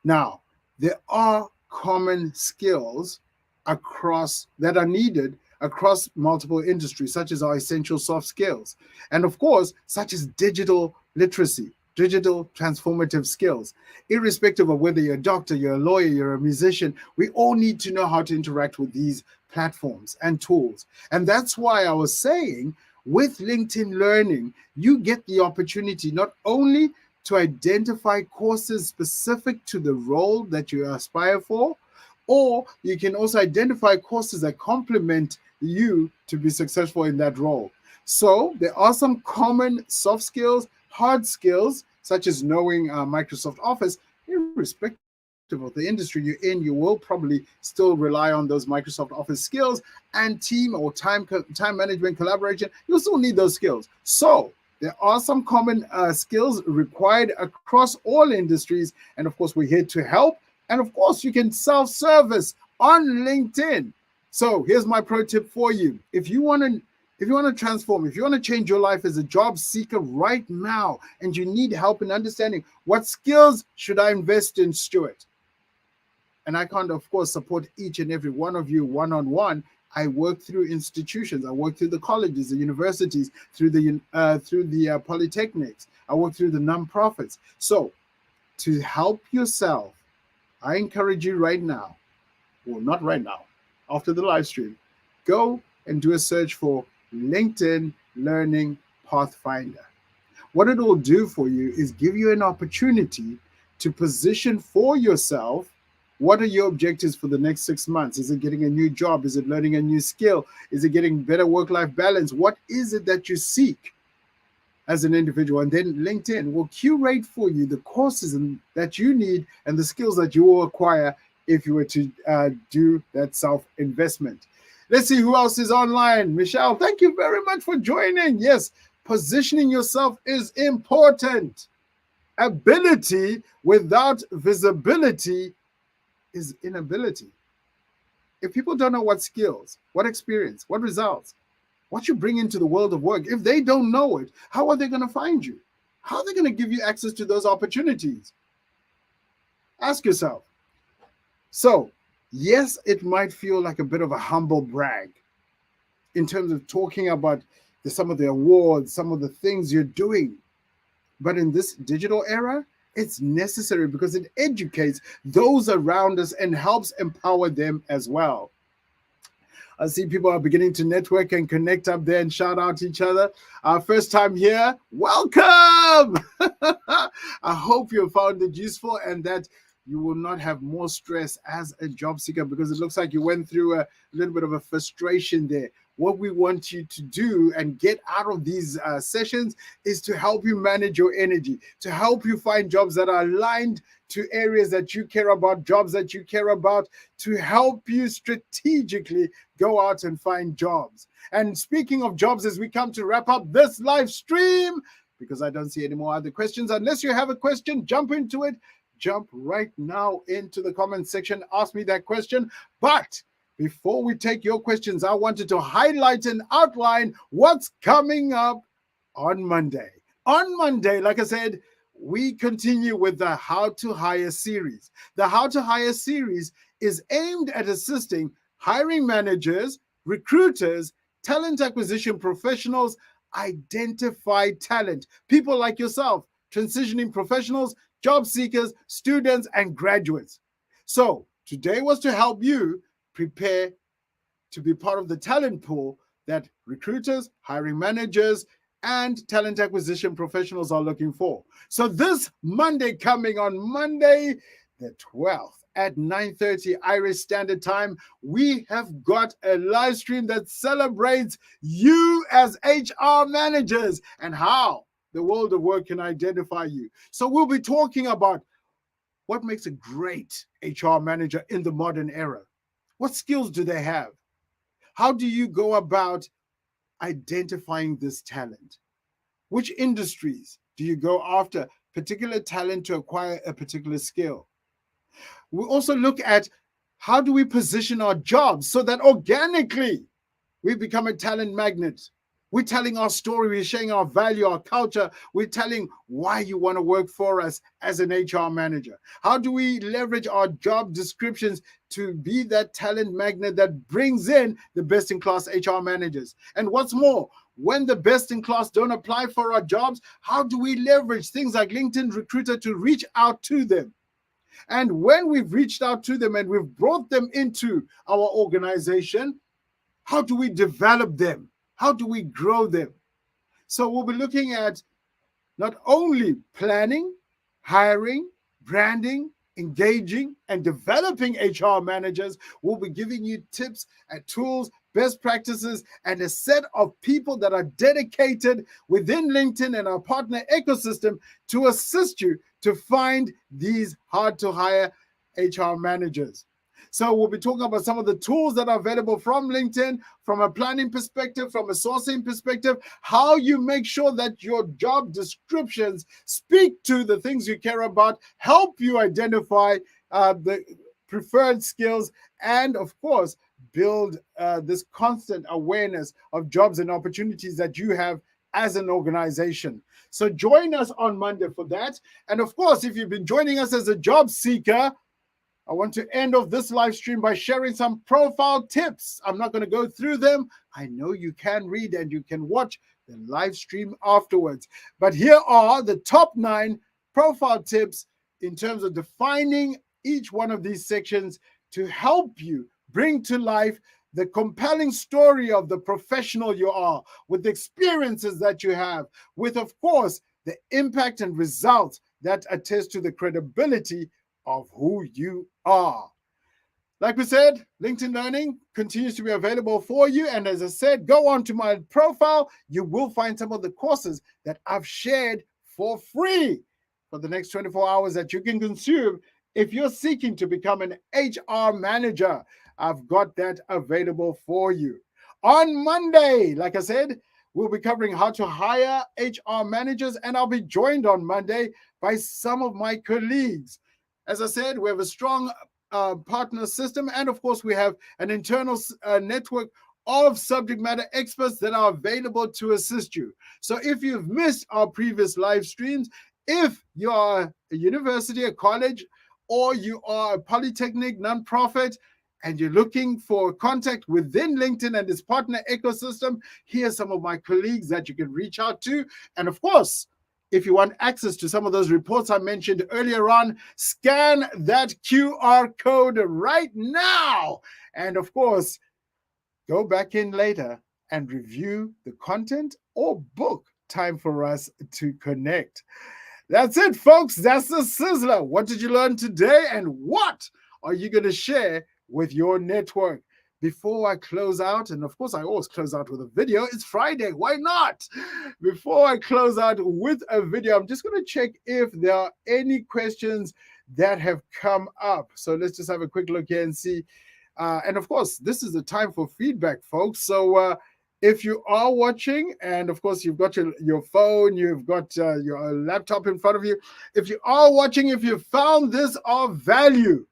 Now, there are common skills that are needed across multiple industries, such as our essential soft skills. And of course, such as digital literacy, digital transformative skills. Irrespective of whether you're a doctor, you're a lawyer, you're a musician, we all need to know how to interact with these platforms and tools. And that's why I was saying, with LinkedIn Learning, you get the opportunity not only to identify courses specific to the role that you aspire for, or you can also identify courses that complement you to be successful in that role. So there are some common soft skills, hard skills, such as knowing Microsoft Office, irrespective of the industry you're in, you will probably still rely on those Microsoft Office skills and team or time management, collaboration. You'll still need those skills. So there are some common skills required across all industries. And of course, we're here to help. And of course, you can self-service on LinkedIn. So here's my pro tip for you. If you want to transform, if you want to change your life as a job seeker right now, and you need help in understanding what skills should I invest in, Stuart? And I can't, of course, support each and every one of you one-on-one. I work through institutions. I work through the colleges, the universities, through the polytechnics. I work through the nonprofits. So to help yourself, I encourage you right now, well, not right now, after the live stream, go and do a search for LinkedIn Learning Pathfinder. What it will do for you is give you an opportunity to position for yourself what are your objectives for the next 6 months. Is it getting a new job? Is it learning a new skill? Is it getting better work-life balance? What is it that you seek as an individual? And then LinkedIn will curate for you the courses that you need and the skills that you will acquire if you were to do that self-investment. Let's see who else is online. Michelle, thank you very much for joining. Yes, positioning yourself is important. Ability without visibility is inability. If people don't know what skills, what experience, what results, what you bring into the world of work, if they don't know it, how are they going to find you? How are they going to give you access to those opportunities? Ask yourself. So, yes, it might feel like a bit of a humble brag in terms of talking about some of the awards, some of the things you're doing. But in this digital era, it's necessary because it educates those around us and helps empower them as well. I see people are beginning to network and connect up there and shout out to each other. Our first time here, welcome! I hope you found it useful and that you will not have more stress as a job seeker, because it looks like you went through a little bit of a frustration there. What we want you to do and get out of these sessions is to help you manage your energy, to help you find jobs that are aligned to areas that you care about, jobs that you care about, to help you strategically go out and find jobs. And speaking of jobs, as we come to wrap up this live stream, because I don't see any more other questions, unless you have a question, jump into it. Jump right now into the comment section. Ask me that question. But before we take your questions, I wanted to highlight and outline what's coming up on Monday. On Monday, like I said, we continue with the How to Hire series. The How to Hire series is aimed at assisting hiring managers, recruiters, talent acquisition professionals identify talent. People like yourself, transitioning professionals, job seekers, students, and graduates. So today was to help you prepare to be part of the talent pool that recruiters, hiring managers, and talent acquisition professionals are looking for. So this Monday, coming on Monday, the 12th at 9:30 Irish Standard Time, we have got a live stream that celebrates you as HR managers and how the world of work can identify you. So we'll be talking about what makes a great HR manager in the modern era. What skills do they have? How do you go about identifying this talent? Which industries do you go after particular talent to acquire a particular skill? We also look at how do we position our jobs so that organically we become a talent magnet. We're telling our story, we're sharing our value, our culture. We're telling why you want to work for us as an HR manager. How do we leverage our job descriptions to be that talent magnet that brings in the best-in-class HR managers? And what's more, when the best-in-class don't apply for our jobs, how do we leverage things like LinkedIn Recruiter to reach out to them? And when we've reached out to them and we've brought them into our organization, how do we develop them? How do we grow them? So we'll be looking at not only planning, hiring, branding, engaging, and developing HR managers. We'll be giving you tips and tools, best practices, and a set of people that are dedicated within LinkedIn and our partner ecosystem to assist you to find these hard to hire HR managers. So we'll be talking about some of the tools that are available from LinkedIn, from a planning perspective, from a sourcing perspective, how you make sure that your job descriptions speak to the things you care about, help you identify the preferred skills, and of course, build this constant awareness of jobs and opportunities that you have as an organization. So join us on Monday for that. And of course, if you've been joining us as a job seeker, I want to end off this live stream by sharing some profile tips. I'm not going to go through them. I know you can read and you can watch the live stream afterwards. But here are the top 9 profile tips in terms of defining each one of these sections to help you bring to life the compelling story of the professional you are, with the experiences that you have, with, of course, the impact and results that attest to the credibility of who you are. Like we said, LinkedIn Learning continues to be available for you. And as I said, go on to my profile. You will find some of the courses that I've shared for free for the next 24 hours that you can consume. If you're seeking to become an HR manager, I've got that available for you. On Monday, like I said, we'll be covering how to hire HR managers, and I'll be joined on Monday by some of my colleagues. As I said, we have a strong partner system, and of course, we have an internal network of subject matter experts that are available to assist you. So if you've missed our previous live streams, if you are a university, a college, or you are a polytechnic, nonprofit, and you're looking for contact within LinkedIn and its partner ecosystem, here's some of my colleagues that you can reach out to. And of course, if you want access to some of those reports I mentioned earlier on, scan that QR code right now. And of course, go back in later and review the content or book time for us to connect. That's it, folks. That's the Sizzler. What did you learn today? And what are you going to share with your network? Before I close out, and of course I always close out with a video. It's Friday, why not? Before I close out with a video, I'm just going to check if there are any questions that have come up. So let's just have a quick look here and see. And of course, this is the time for feedback, folks. So if you are watching, and of course you've got your phone, you've got your laptop in front of you. If you are watching, if you found this of value,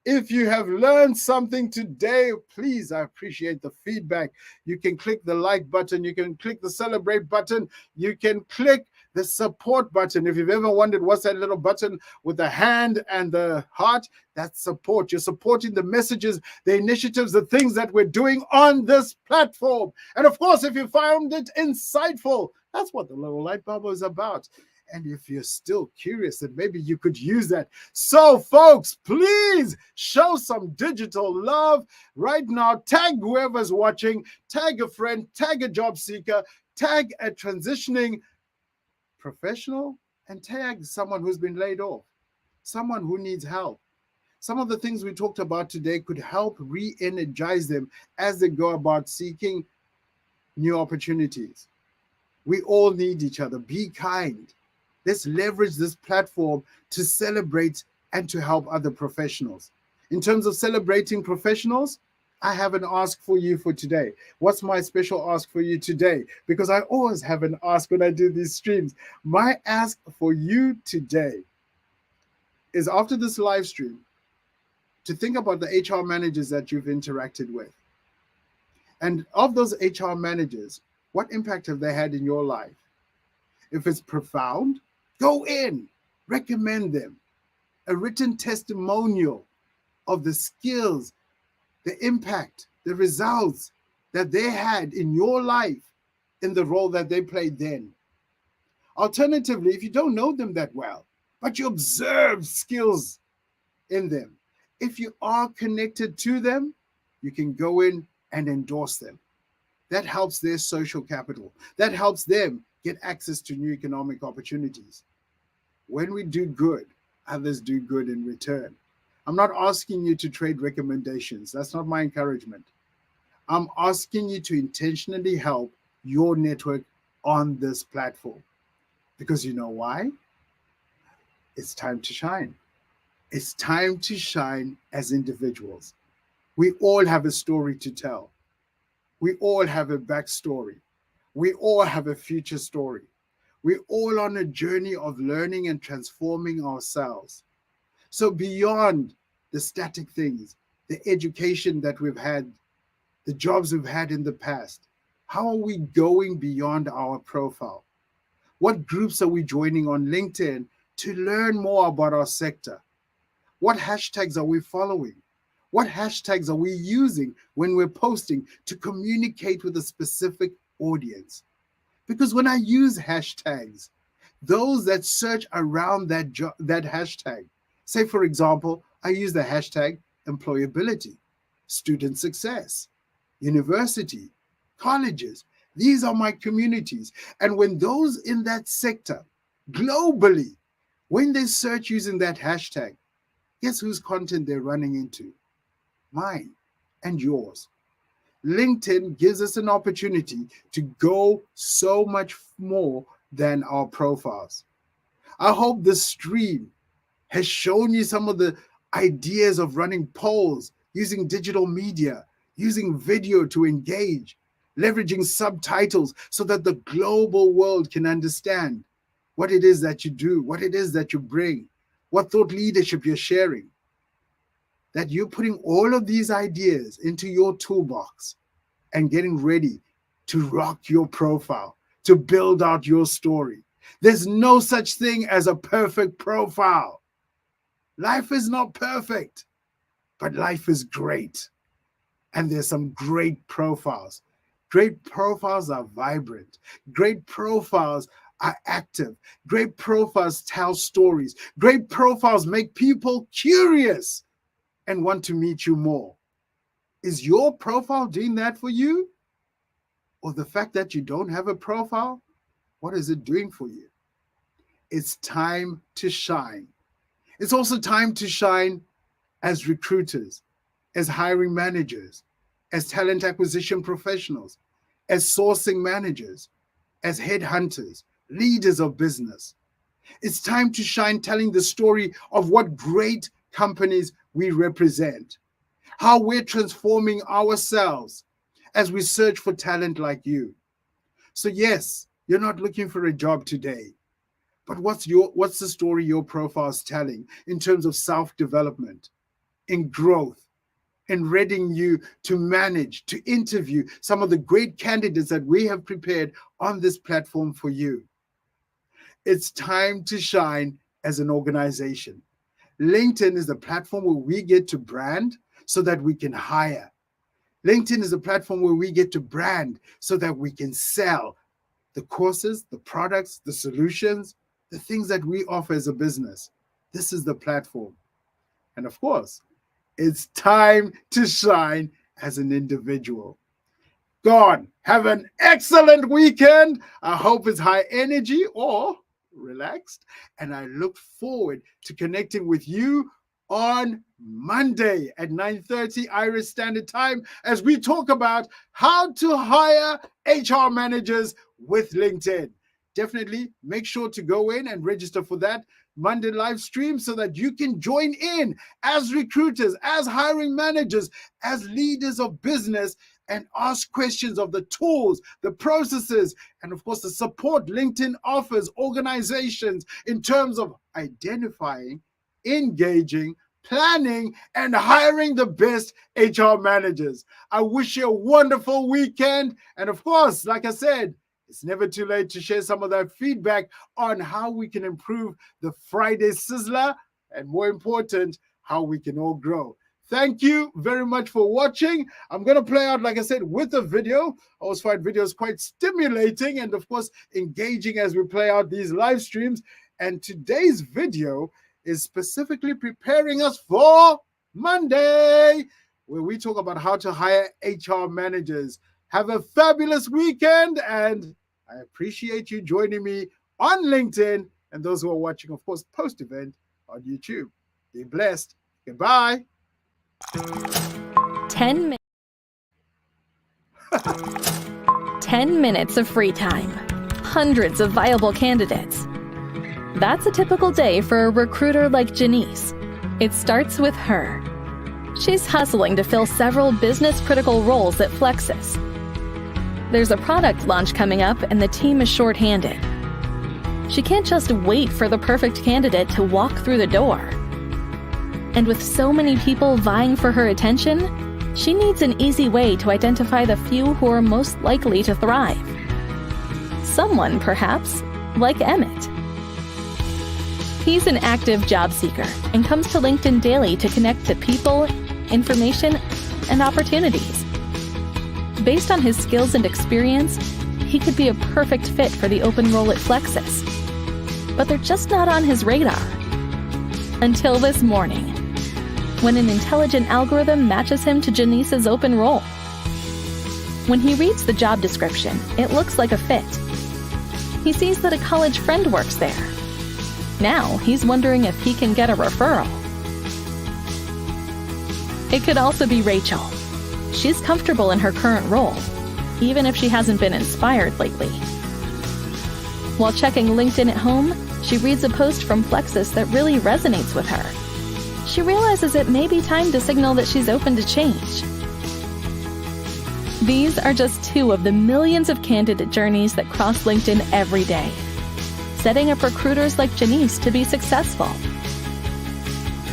if you have learned something today, please, I appreciate the feedback. You can click the like button. You can click the celebrate button. You can click the support button. If you've ever wondered what's that little button with the hand and the heart, that's support. You're supporting the messages, the initiatives, the things that we're doing on this platform. And of course, if you found it insightful, that's what the little light bubble is about. And if you're still curious, then maybe you could use that. So, folks, please show some digital love right now. Tag whoever's watching, tag a friend, tag a job seeker, tag a transitioning professional, and tag someone who's been laid off, someone who needs help. Some of the things we talked about today could help re-energize them as they go about seeking new opportunities. We all need each other. Be kind. Let's leverage this platform to celebrate and to help other professionals. In terms of celebrating professionals, I have an ask for you for today. What's my special ask for you today? Because I always have an ask when I do these streams. My ask for you today is, after this live stream, to think about the HR managers that you've interacted with. And of those HR managers, what impact have they had in your life? If it's profound, go in, recommend them. A written testimonial of the skills, the impact, the results that they had in your life in the role that they played then. Alternatively, if you don't know them that well, but you observe skills in them, if you are connected to them, you can go in and endorse them. That helps their social capital. That helps them get access to new economic opportunities. When we do good, others do good in return. I'm not asking you to trade recommendations. That's not my encouragement. I'm asking you to intentionally help your network on this platform. Because you know why? It's time to shine. It's time to shine as individuals. We all have a story to tell. We all have a backstory. We all have a future story. We're all on a journey of learning and transforming ourselves. So beyond the static things, the education that we've had, the jobs we've had in the past, how are we going beyond our profile? What groups are we joining on LinkedIn to learn more about our sector? What hashtags are we following? What hashtags are we using when we're posting to communicate with a specific audience? Because when I use hashtags, those that search around that hashtag, say, for example, I use the hashtag employability, student success, university, colleges. These are my communities. And when those in that sector globally, when they search using that hashtag, guess whose content they're running into? Mine and yours. LinkedIn gives us an opportunity to go so much more than our profiles. I hope this stream has shown you some of the ideas of running polls, using digital media, using video to engage, leveraging subtitles so that the global world can understand what it is that you do, what it is that you bring, what thought leadership you're sharing. That you're putting all of these ideas into your toolbox and getting ready to rock your profile, to build out your story. There's no such thing as a perfect profile. Life is not perfect, but life is great. And there's some great profiles. Great profiles are vibrant. Great profiles are active. Great profiles tell stories. Great profiles make people curious and want to meet you more. Is your profile doing that for you? Or the fact that you don't have a profile, what is it doing for you? It's time to shine. It's also time to shine as recruiters, as hiring managers, as talent acquisition professionals, as sourcing managers, as headhunters, leaders of business. It's time to shine telling the story of what great companies we represent, how we're transforming ourselves as we search for talent like you. So yes, you're not looking for a job today, but what's the story your profile is telling in terms of self-development, in growth, in readying you to manage, to interview some of the great candidates that we have prepared on this platform for you. It's time to shine as an organization. LinkedIn is the platform where we get to brand so that we can hire. LinkedIn is a platform where we get to brand so that we can sell the courses, the products, the solutions, the things that we offer as a business. This is the platform. And of course, it's time to shine as an individual. Go on, have an excellent weekend. I hope it's high energy or relaxed. And I look forward to connecting with you on Monday at 9:30 Irish Standard Time as we talk about how to hire HR managers with LinkedIn. Definitely make sure to go in and register for that Monday live stream so that you can join in as recruiters, as hiring managers, as leaders of business and ask questions of the tools, the processes, and of course the support LinkedIn offers organizations in terms of identifying, engaging, planning, and hiring the best HR managers. I wish you a wonderful weekend. And of course, like I said, it's never too late to share some of that feedback on how we can improve the Friday Sizzler, and more important, how we can all grow. Thank you very much for watching. I'm going to play out, like I said, with a video. I always find videos quite stimulating and, of course, engaging as we play out these live streams. And today's video is specifically preparing us for Monday, where we talk about how to hire HR managers. Have a fabulous weekend, and I appreciate you joining me on LinkedIn and those who are watching, of course, post-event on YouTube. Be blessed. Goodbye. 10 minutes of free time. Hundreds of viable candidates. That's a typical day for a recruiter like Janice. It starts with her. She's hustling to fill several business-critical roles at Flexus. There's a product launch coming up and the team is short-handed. She can't just wait for the perfect candidate to walk through the door. And with so many people vying for her attention, she needs an easy way to identify the few who are most likely to thrive. Someone, perhaps, like Emmett. He's an active job seeker and comes to LinkedIn daily to connect to people, information, and opportunities. Based on his skills and experience, he could be a perfect fit for the open role at Flexus. But they're just not on his radar. Until this morning, when an intelligent algorithm matches him to Janice's open role. When he reads the job description, it looks like a fit. He sees that a college friend works there. Now he's wondering if he can get a referral. It could also be Rachel. She's comfortable in her current role, even if she hasn't been inspired lately. While checking LinkedIn at home, she reads a post from Flexus that really resonates with her. She realizes it may be time to signal that she's open to change. These are just two of the millions of candidate journeys that cross LinkedIn every day, setting up recruiters like Janice to be successful.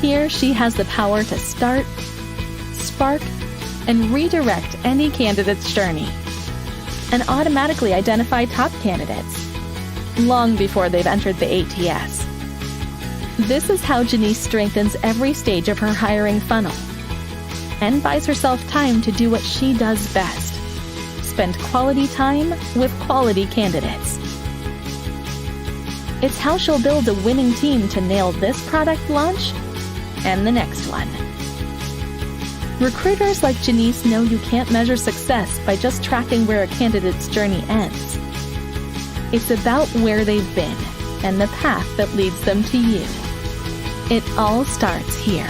Here, she has the power to start, spark, and redirect any candidate's journey, and automatically identify top candidates, long before they've entered the ATS. This is how Janice strengthens every stage of her hiring funnel, and buys herself time to do what she does best: spend quality time with quality candidates. It's how she'll build a winning team to nail this product launch and the next one. Recruiters like Janice know you can't measure success by just tracking where a candidate's journey ends. It's about where they've been and the path that leads them to you. It all starts here.